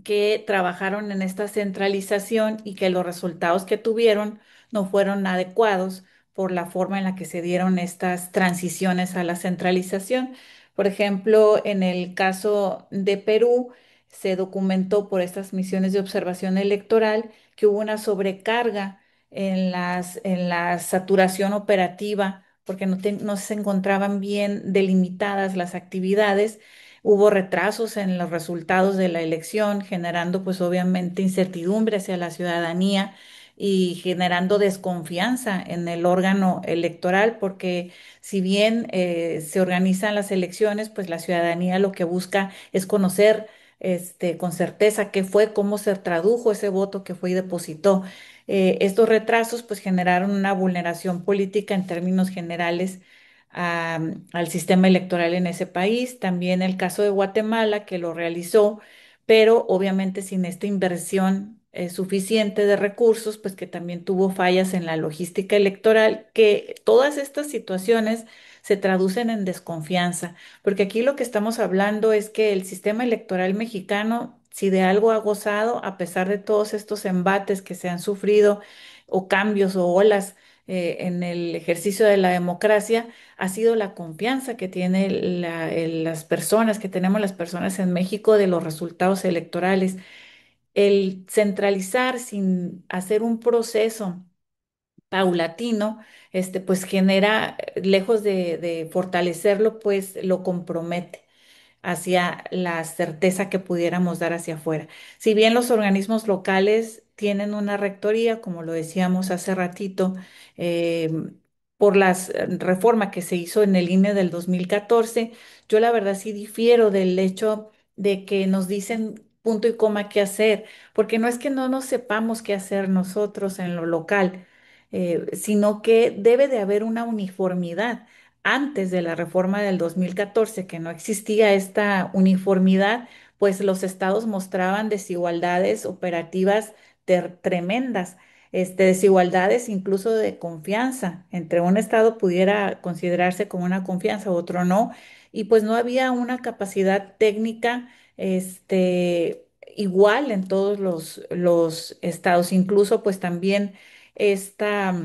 S2: que trabajaron en esta centralización y que los resultados que tuvieron no fueron adecuados por la forma en la que se dieron estas transiciones a la centralización. Por ejemplo, en el caso de Perú, se documentó por estas misiones de observación electoral que hubo una sobrecarga en la saturación operativa porque no se encontraban bien delimitadas las actividades. Hubo retrasos en los resultados de la elección, generando pues obviamente incertidumbre hacia la ciudadanía y generando desconfianza en el órgano electoral, porque si bien se organizan las elecciones, pues la ciudadanía lo que busca es conocer con certeza qué fue, cómo se tradujo ese voto que fue y depositó. Estos retrasos pues generaron una vulneración política en términos generales al sistema electoral en ese país. También el caso de Guatemala, que lo realizó, pero obviamente sin esta inversión suficiente de recursos, pues que también tuvo fallas en la logística electoral, que todas estas situaciones se traducen en desconfianza, porque aquí lo que estamos hablando es que el sistema electoral mexicano si de algo ha gozado, a pesar de todos estos embates que se han sufrido o cambios o olas en el ejercicio de la democracia, ha sido la confianza que tiene las personas, que tenemos las personas en México de los resultados electorales. El centralizar sin hacer un proceso paulatino, pues genera, lejos de fortalecerlo, pues lo compromete hacia la certeza que pudiéramos dar hacia afuera. Si bien los organismos locales tienen una rectoría, como lo decíamos hace ratito, eh, por la reforma que se hizo en el INE del 2014, yo la verdad sí difiero del hecho de que nos dicen punto y coma qué hacer, porque no es que no nos sepamos qué hacer nosotros en lo local, sino que debe de haber una uniformidad. Antes de la reforma del 2014, que no existía esta uniformidad, pues los estados mostraban desigualdades operativas tremendas, desigualdades incluso de confianza. Entre un estado pudiera considerarse como una confianza, otro no, y pues no había una capacidad técnica, igual en todos los estados, incluso pues también esta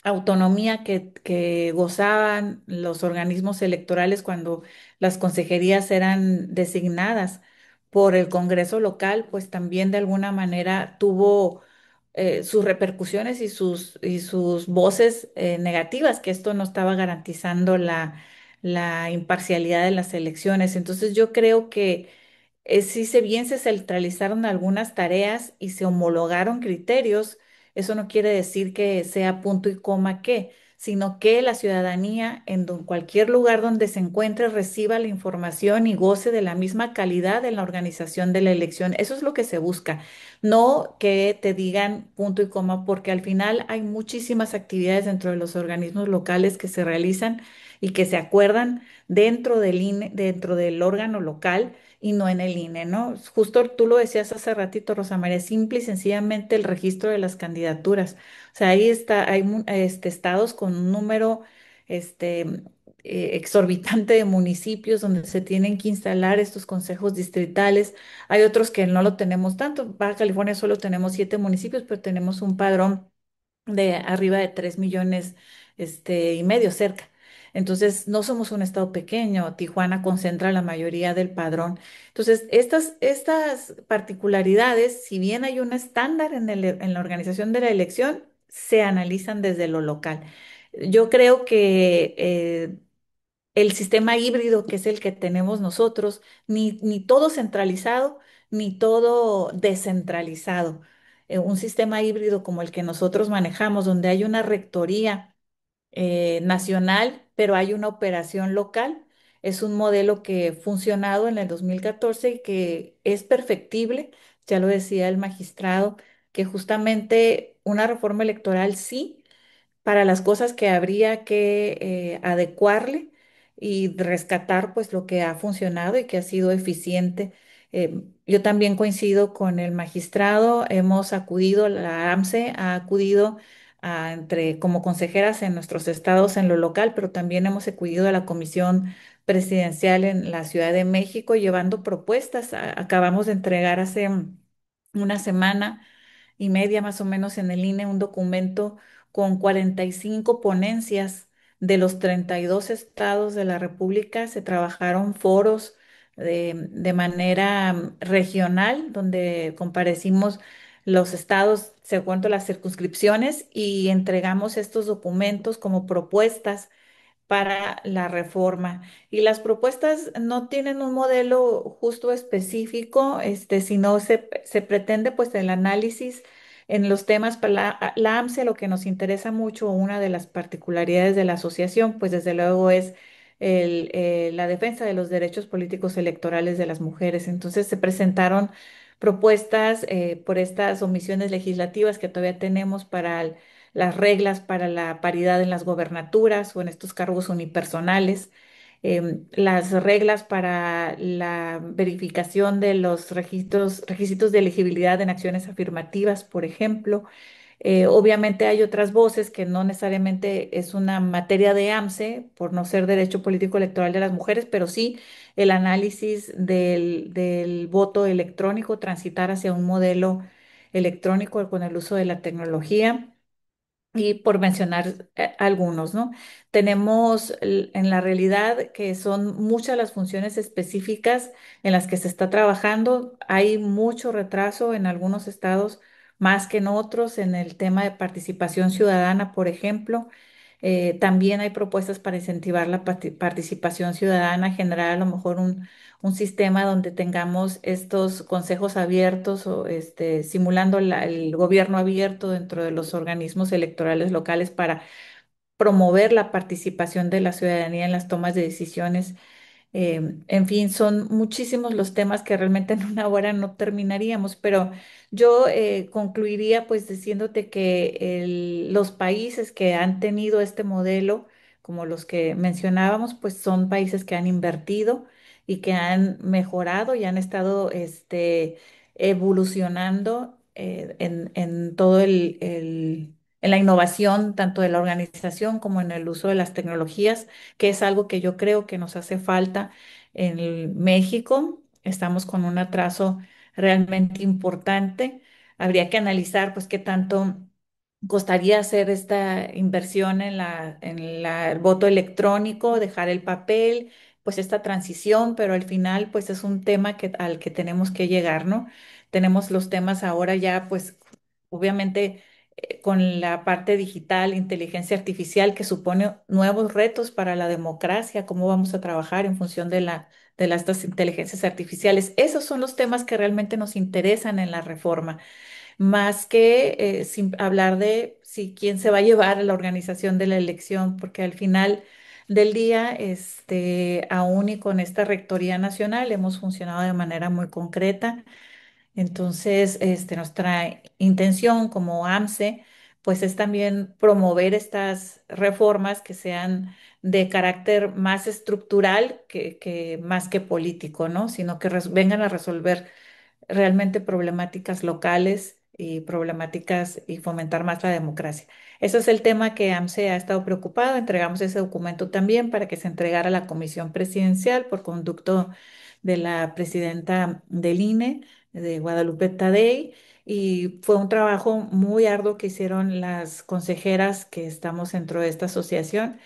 S2: autonomía que gozaban los organismos electorales cuando las consejerías eran designadas por el Congreso local, pues también de alguna manera tuvo sus repercusiones y sus voces negativas, que esto no estaba garantizando la imparcialidad de las elecciones. Entonces yo creo que sí, se bien se centralizaron algunas tareas y se homologaron criterios, eso no quiere decir que sea punto y coma qué, sino que la ciudadanía en cualquier lugar donde se encuentre reciba la información y goce de la misma calidad en la organización de la elección. Eso es lo que se busca, no que te digan punto y coma, porque al final hay muchísimas actividades dentro de los organismos locales que se realizan y que se acuerdan dentro del INE, dentro del órgano local y no en el INE, ¿no? Justo tú lo decías hace ratito, Rosa María, simple y sencillamente el registro de las candidaturas. O sea, ahí está, hay estados con un número este, exorbitante de municipios donde se tienen que instalar estos consejos distritales. Hay otros que no lo tenemos tanto. Baja California solo tenemos 7 municipios, pero tenemos un padrón de arriba de 3 millones, y medio cerca. Entonces, no somos un estado pequeño. Tijuana concentra la mayoría del padrón. Entonces, estas particularidades, si bien hay un estándar en la organización de la elección, se analizan desde lo local. Yo creo que el sistema híbrido, que es el que tenemos nosotros, ni todo centralizado, ni todo descentralizado. Un sistema híbrido como el que nosotros manejamos, donde hay una rectoría nacional, pero hay una operación local, es un modelo que ha funcionado en el 2014 y que es perfectible, ya lo decía el magistrado, que justamente una reforma electoral sí para las cosas que habría que adecuarle y rescatar pues lo que ha funcionado y que ha sido eficiente. Yo también coincido con el magistrado, hemos acudido, la AMCE ha acudido como consejeras en nuestros estados en lo local, pero también hemos acudido a la Comisión Presidencial en la Ciudad de México llevando propuestas. Acabamos de entregar hace una semana y media más o menos en el INE un documento con 45 ponencias de los 32 estados de la República. Se trabajaron foros de manera regional, donde comparecimos los estados, se cuento las circunscripciones, y entregamos estos documentos como propuestas para la reforma. Y las propuestas no tienen un modelo justo específico, sino se pretende pues el análisis en los temas para la AMSE. Lo que nos interesa mucho, una de las particularidades de la asociación, pues desde luego es la defensa de los derechos políticos electorales de las mujeres. Entonces se presentaron propuestas por estas omisiones legislativas que todavía tenemos para las reglas para la paridad en las gobernaturas o en estos cargos unipersonales, las reglas para la verificación de los requisitos de elegibilidad en acciones afirmativas, por ejemplo, Obviamente hay otras voces que no necesariamente es una materia de AMSE, por no ser derecho político electoral de las mujeres, pero sí el análisis del voto electrónico, transitar hacia un modelo electrónico con el uso de la tecnología. Y por mencionar algunos, ¿no? Tenemos en la realidad que son muchas las funciones específicas en las que se está trabajando. Hay mucho retraso en algunos estados, más que en otros, en el tema de participación ciudadana, por ejemplo. También hay propuestas para incentivar la participación ciudadana, generar a lo mejor un sistema donde tengamos estos consejos abiertos o simulando el gobierno abierto dentro de los organismos electorales locales para promover la participación de la ciudadanía en las tomas de decisiones. En fin, son muchísimos los temas que realmente en una hora no terminaríamos, pero yo concluiría pues diciéndote que los países que han tenido este modelo, como los que mencionábamos, pues son países que han invertido y que han mejorado y han estado evolucionando en todo en la innovación, tanto de la organización como en el uso de las tecnologías, que es algo que yo creo que nos hace falta en México. Estamos con un atraso realmente importante. Habría que analizar, pues, qué tanto costaría hacer esta inversión en el voto electrónico, dejar el papel, pues esta transición, pero al final, pues es un tema al que tenemos que llegar, ¿no? Tenemos los temas ahora ya, pues, obviamente con la parte digital, inteligencia artificial, que supone nuevos retos para la democracia, cómo vamos a trabajar en función de estas inteligencias artificiales. Esos son los temas que realmente nos interesan en la reforma, más que hablar de si quién se va a llevar a la organización de la elección, porque al final del día, aún y con esta Rectoría Nacional, hemos funcionado de manera muy concreta. Entonces, nuestra intención como AMSE, pues es también promover estas reformas que sean de carácter más estructural que más que político, ¿no? Sino que vengan a resolver realmente problemáticas locales y problemáticas y fomentar más la democracia. Ese es el tema que AMSE ha estado preocupado. Entregamos ese documento también para que se entregara a la Comisión Presidencial por conducto de la presidenta del INE, de Guadalupe Tadei. Y fue un trabajo muy arduo que hicieron las consejeras que estamos dentro de esta asociación.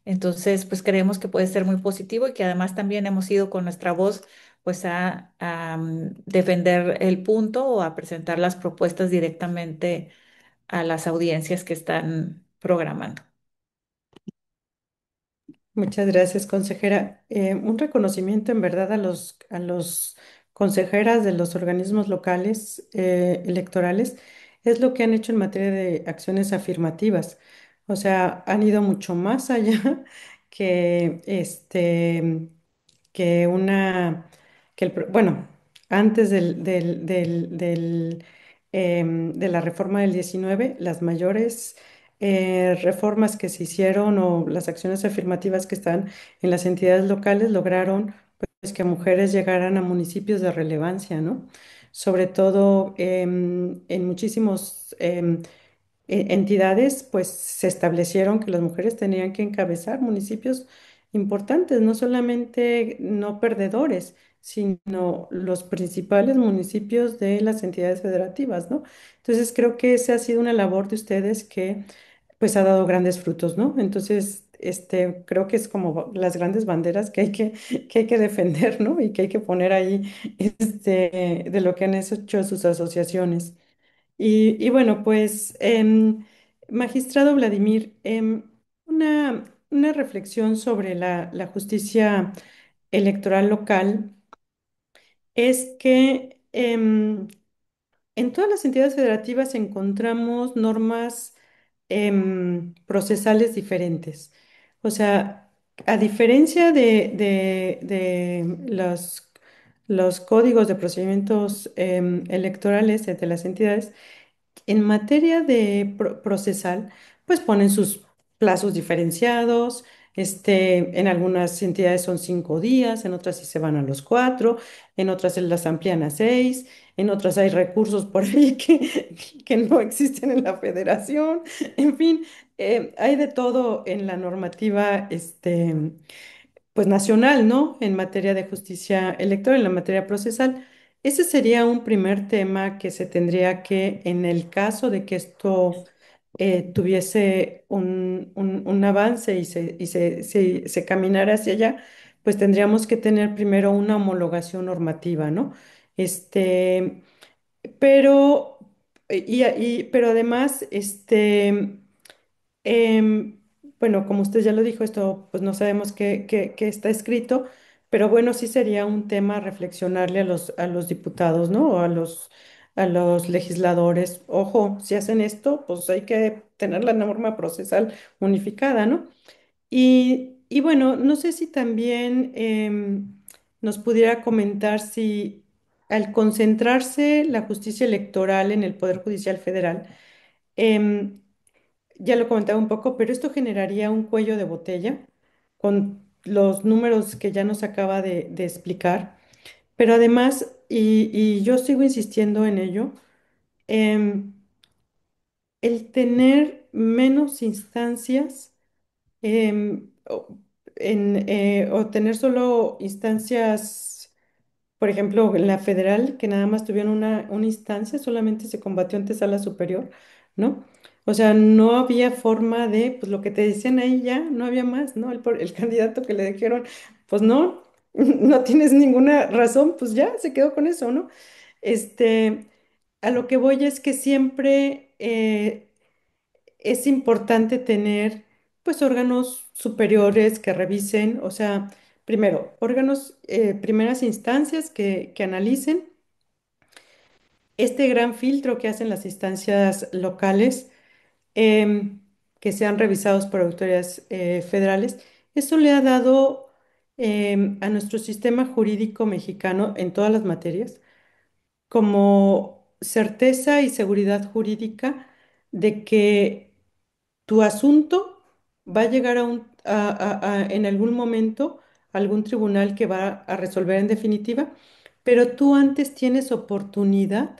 S2: Entonces, pues creemos que puede ser muy positivo y que además también hemos ido con nuestra voz pues a defender el punto o a presentar las propuestas directamente a las audiencias que están programando.
S1: Muchas gracias, consejera. Un reconocimiento en verdad a los consejeras de los organismos locales electorales es lo que han hecho en materia de acciones afirmativas. O sea, han ido mucho más allá que que una bueno, antes de la reforma del 19, las mayores reformas que se hicieron o las acciones afirmativas que están en las entidades locales lograron pues, que mujeres llegaran a municipios de relevancia, ¿no? Sobre todo en muchísimos entidades, pues se establecieron que las mujeres tenían que encabezar municipios importantes, no solamente no perdedores, sino los principales municipios de las entidades federativas, ¿no? Entonces creo que esa ha sido una labor de ustedes que pues ha dado grandes frutos, ¿no? Entonces, creo que es como las grandes banderas que hay que defender, ¿no? Y que hay que poner ahí, de lo que han hecho sus asociaciones. Y bueno, pues, magistrado Vladimir, una reflexión sobre la justicia electoral local es que en todas las entidades federativas encontramos normas procesales diferentes. O sea, a diferencia de los códigos de procedimientos electorales de las entidades, en materia de procesal, pues ponen sus plazos diferenciados, En algunas entidades son 5 días, en otras sí se van a los 4, en otras se las amplían a 6, en otras hay recursos por ahí que no existen en la federación. En fin, hay de todo en la normativa, pues nacional, ¿no? En materia de justicia electoral, en la materia procesal. Ese sería un primer tema que se tendría que, en el caso de que esto tuviese un avance y se caminara hacia allá, pues tendríamos que tener primero una homologación normativa, ¿no? Este, pero, pero además, Em, bueno, como usted ya lo dijo, esto pues no sabemos qué está escrito, pero bueno, sí sería un tema a reflexionarle a los diputados, ¿no? O a los legisladores. Ojo, si hacen esto, pues hay que tener la norma procesal unificada, ¿no? Y bueno, no sé si también nos pudiera comentar si al concentrarse la justicia electoral en el Poder Judicial Federal, em, ya lo comentaba un poco, pero esto generaría un cuello de botella con los números que ya nos acaba de explicar. Pero además, y yo sigo insistiendo en ello, em, el tener menos instancias o tener solo instancias, por ejemplo, en la federal, que nada más tuvieron una instancia, solamente se combatió ante sala superior, ¿no? O sea, no había forma de, pues lo que te decían ahí ya, no había más, ¿no? El candidato que le dijeron, pues no, no tienes ninguna razón, pues ya se quedó con eso, ¿no? Este, a lo que voy es que siempre es importante tener, pues, órganos superiores que revisen, o sea, primero, órganos, primeras instancias que analicen este gran filtro que hacen las instancias locales, em, que sean revisados por autoridades federales. Eso le ha dado a nuestro sistema jurídico mexicano en todas las materias como certeza y seguridad jurídica de que tu asunto va a llegar en algún momento a algún tribunal que va a resolver en definitiva, pero tú antes tienes oportunidad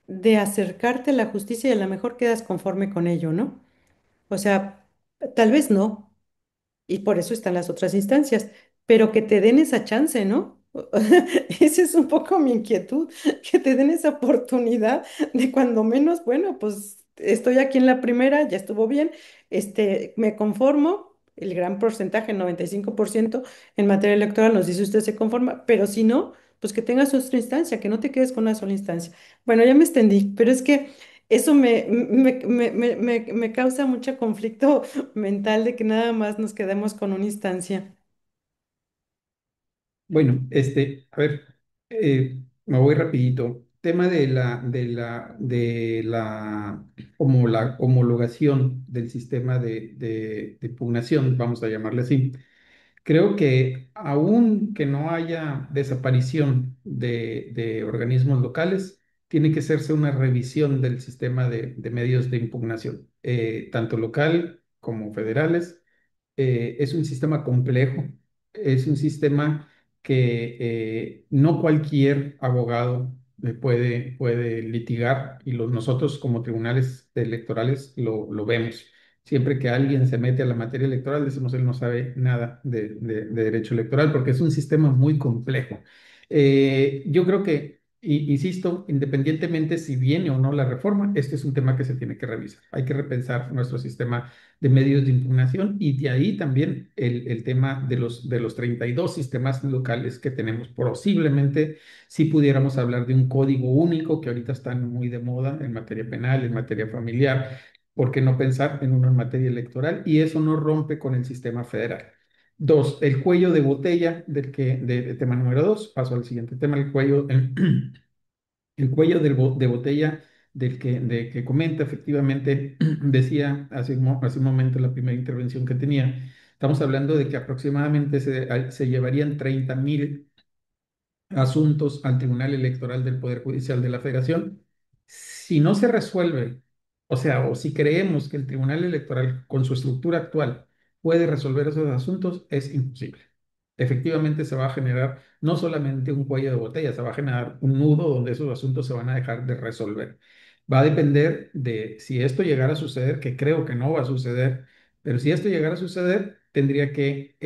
S1: de acercarte a la justicia y a lo mejor quedas conforme con ello, ¿no? O sea, tal vez no, y por eso están las otras instancias, pero que te den esa chance, ¿no? Esa es un poco mi inquietud, que te den esa oportunidad de cuando menos, bueno, pues estoy aquí en la primera, ya estuvo bien, me conformo, el gran porcentaje, el 95% en materia electoral nos dice usted se conforma, pero si no, pues que tengas otra instancia, que no te quedes con una sola instancia. Bueno, ya me extendí, pero es que eso me causa mucho conflicto mental de que nada más nos quedemos con una instancia.
S3: Bueno, a ver, me voy rapidito. Tema como la homologación del sistema de impugnación, vamos a llamarle así. Creo que aun que no haya desaparición de organismos locales, tiene que hacerse una revisión del sistema de medios de impugnación, tanto local como federales. Es un sistema complejo, es un sistema que no cualquier abogado puede litigar y nosotros como tribunales electorales lo vemos. Siempre que alguien se mete a la materia electoral, decimos él no sabe nada de derecho electoral porque es un sistema muy complejo. Yo creo que, insisto, independientemente si viene o no la reforma, este es un tema que se tiene que revisar. Hay que repensar nuestro sistema de medios de impugnación y de ahí también el tema de los 32 sistemas locales que tenemos. Posiblemente si pudiéramos hablar de un código único que ahorita están muy de moda en materia penal, en materia familiar. ¿Por qué no pensar en uno en materia electoral? Y eso no rompe con el sistema federal. Dos, el cuello de botella de tema número dos. Paso al siguiente tema, el cuello de botella del que comenta, efectivamente, decía hace un momento en la primera intervención que tenía, estamos hablando de que aproximadamente se llevarían 30,000 asuntos al Tribunal Electoral del Poder Judicial de la Federación. Si no se resuelve, o sea, o si creemos que el Tribunal Electoral, con su estructura actual, puede resolver esos asuntos, es imposible. Efectivamente se va a generar no solamente un cuello de botella, se va a generar un nudo donde esos asuntos se van a dejar de resolver. Va a depender de si esto llegara a suceder, que creo que no va a suceder, pero si esto llegara a suceder, tendría que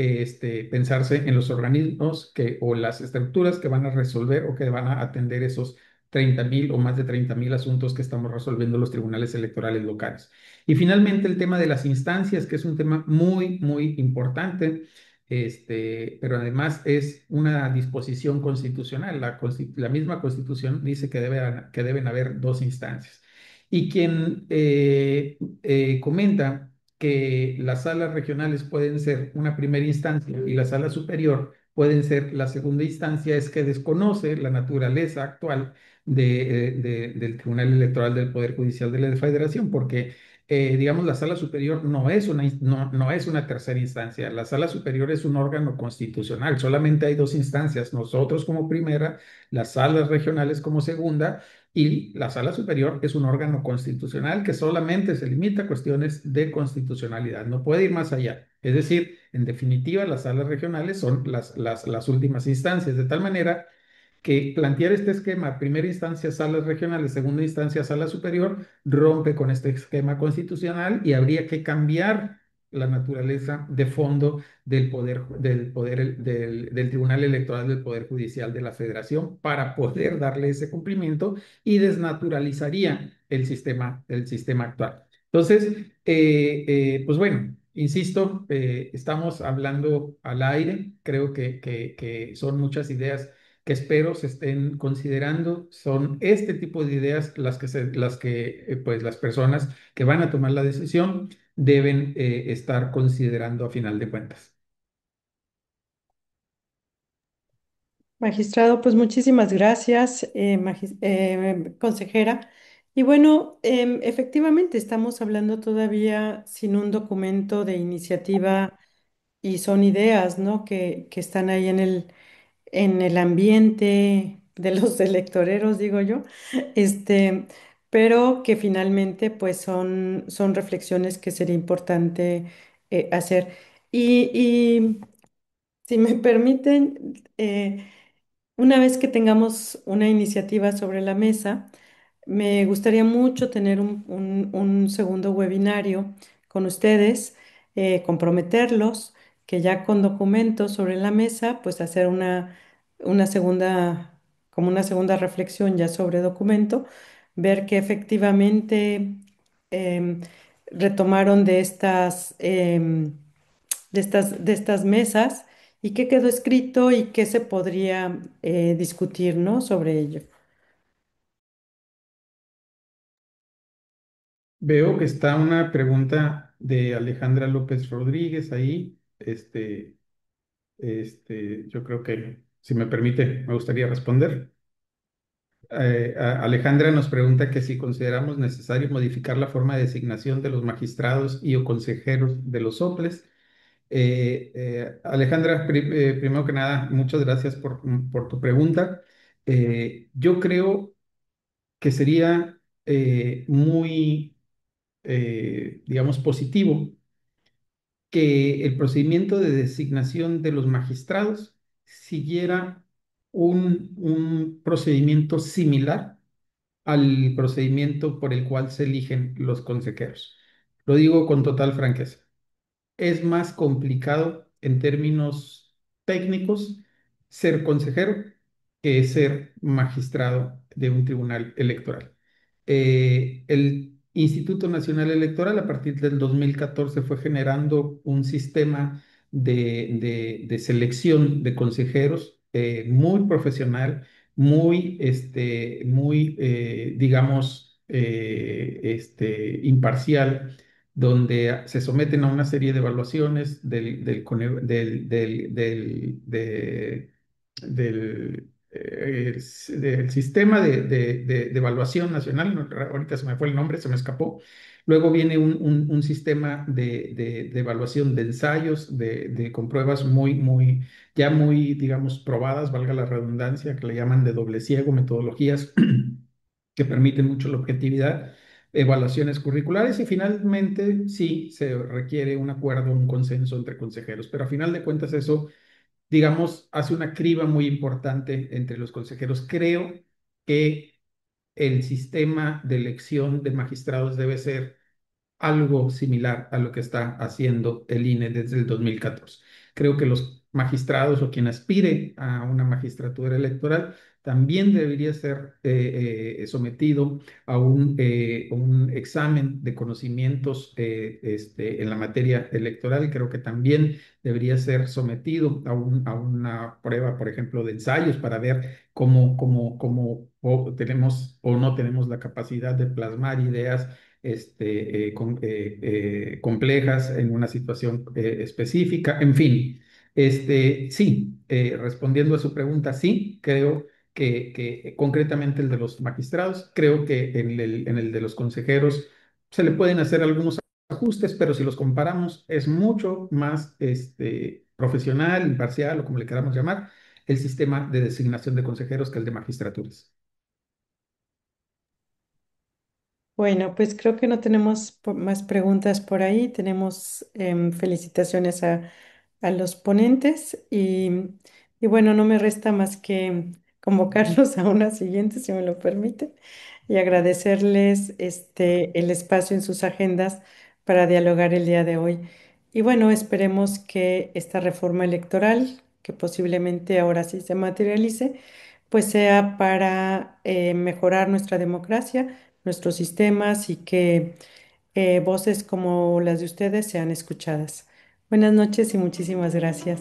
S3: pensarse en los organismos o las estructuras que van a resolver o que van a atender esos 30.000 o más de 30.000 asuntos que estamos resolviendo los tribunales electorales locales. Y finalmente el tema de las instancias, que es un tema muy, muy importante, pero además es una disposición constitucional. La misma Constitución dice que deben haber dos instancias. Y quien comenta que las salas regionales pueden ser una primera instancia y la sala superior pueden ser la segunda instancia, es que desconoce la naturaleza actual del Tribunal Electoral del Poder Judicial de la Federación, porque digamos, la sala superior no es una tercera instancia. La sala superior es un órgano constitucional. Solamente hay dos instancias, nosotros como primera, las salas regionales como segunda, y la sala superior es un órgano constitucional que solamente se limita a cuestiones de constitucionalidad. No puede ir más allá. Es decir, en definitiva, las salas regionales son las últimas instancias, de tal manera que plantear este esquema, primera instancia salas regionales, segunda instancia sala superior, rompe con este esquema constitucional y habría que cambiar la naturaleza de fondo del Tribunal Electoral del Poder Judicial de la Federación para poder darle ese cumplimiento y desnaturalizaría el sistema actual. Entonces, pues bueno, insisto, estamos hablando al aire, creo que son muchas ideas que espero se estén considerando. Son este tipo de ideas pues las personas que van a tomar la decisión deben estar considerando a final de cuentas.
S1: Magistrado, pues muchísimas gracias, consejera. Y bueno, efectivamente estamos hablando todavía sin un documento de iniciativa y son ideas, ¿no? Que están ahí en el ambiente de los electoreros, digo yo, este, pero que finalmente pues son reflexiones que sería importante hacer. Y si me permiten, una vez que tengamos una iniciativa sobre la mesa, me gustaría mucho tener un segundo webinario con ustedes, comprometerlos, que ya con documentos sobre la mesa, pues hacer una segunda, como una segunda reflexión ya sobre documento, ver que efectivamente em, retomaron de estas mesas y qué quedó escrito y qué se podría discutir, ¿no? Sobre ello.
S3: Veo que está una pregunta de Alejandra López Rodríguez ahí. Yo creo que, si me permite, me gustaría responder. Alejandra nos pregunta que si consideramos necesario modificar la forma de designación de los magistrados y o consejeros de los soples. Alejandra, primero que nada, muchas gracias por tu pregunta. Yo creo que sería muy, digamos, positivo que el procedimiento de designación de los magistrados siguiera un procedimiento similar al procedimiento por el cual se eligen los consejeros. Lo digo con total franqueza. Es más complicado en términos técnicos ser consejero que ser magistrado de un tribunal electoral. El Instituto Nacional Electoral a partir del 2014 fue generando un sistema de selección de consejeros muy profesional, digamos, imparcial, donde se someten a una serie de evaluaciones del sistema de evaluación nacional. Ahorita se me fue el nombre, se me escapó. Luego viene un sistema de evaluación de ensayos, con pruebas ya muy, digamos, probadas, valga la redundancia, que le llaman de doble ciego, metodologías que permiten mucho la objetividad. evaluaciones curriculares y finalmente sí se requiere un acuerdo, un consenso entre consejeros, pero a final de cuentas eso, digamos, hace una criba muy importante entre los consejeros. Creo que el sistema de elección de magistrados debe ser algo similar a lo que está haciendo el INE desde el 2014. Creo que los magistrados o quien aspire a una magistratura electoral también debería ser sometido a un examen de conocimientos en la materia electoral. Creo que también debería ser sometido a una prueba, por ejemplo, de ensayos para ver cómo o tenemos o no tenemos la capacidad de plasmar ideas complejas en una situación específica. En fin, sí, respondiendo a su pregunta, sí, creo que concretamente el de los magistrados, creo que en el de los consejeros se le pueden hacer algunos ajustes, pero si los comparamos es mucho más profesional, imparcial o como le queramos llamar, el sistema de designación de consejeros que el de magistraturas.
S1: Bueno, pues creo que no tenemos más preguntas por ahí. Tenemos felicitaciones a los ponentes y bueno, no me resta más que convocarlos a una siguiente, si me lo permite, y agradecerles el espacio en sus agendas para dialogar el día de hoy. Y bueno, esperemos que esta reforma electoral, que posiblemente ahora sí se materialice, pues sea para mejorar nuestra democracia, nuestros sistemas y que voces como las de ustedes sean escuchadas. Buenas noches y muchísimas gracias.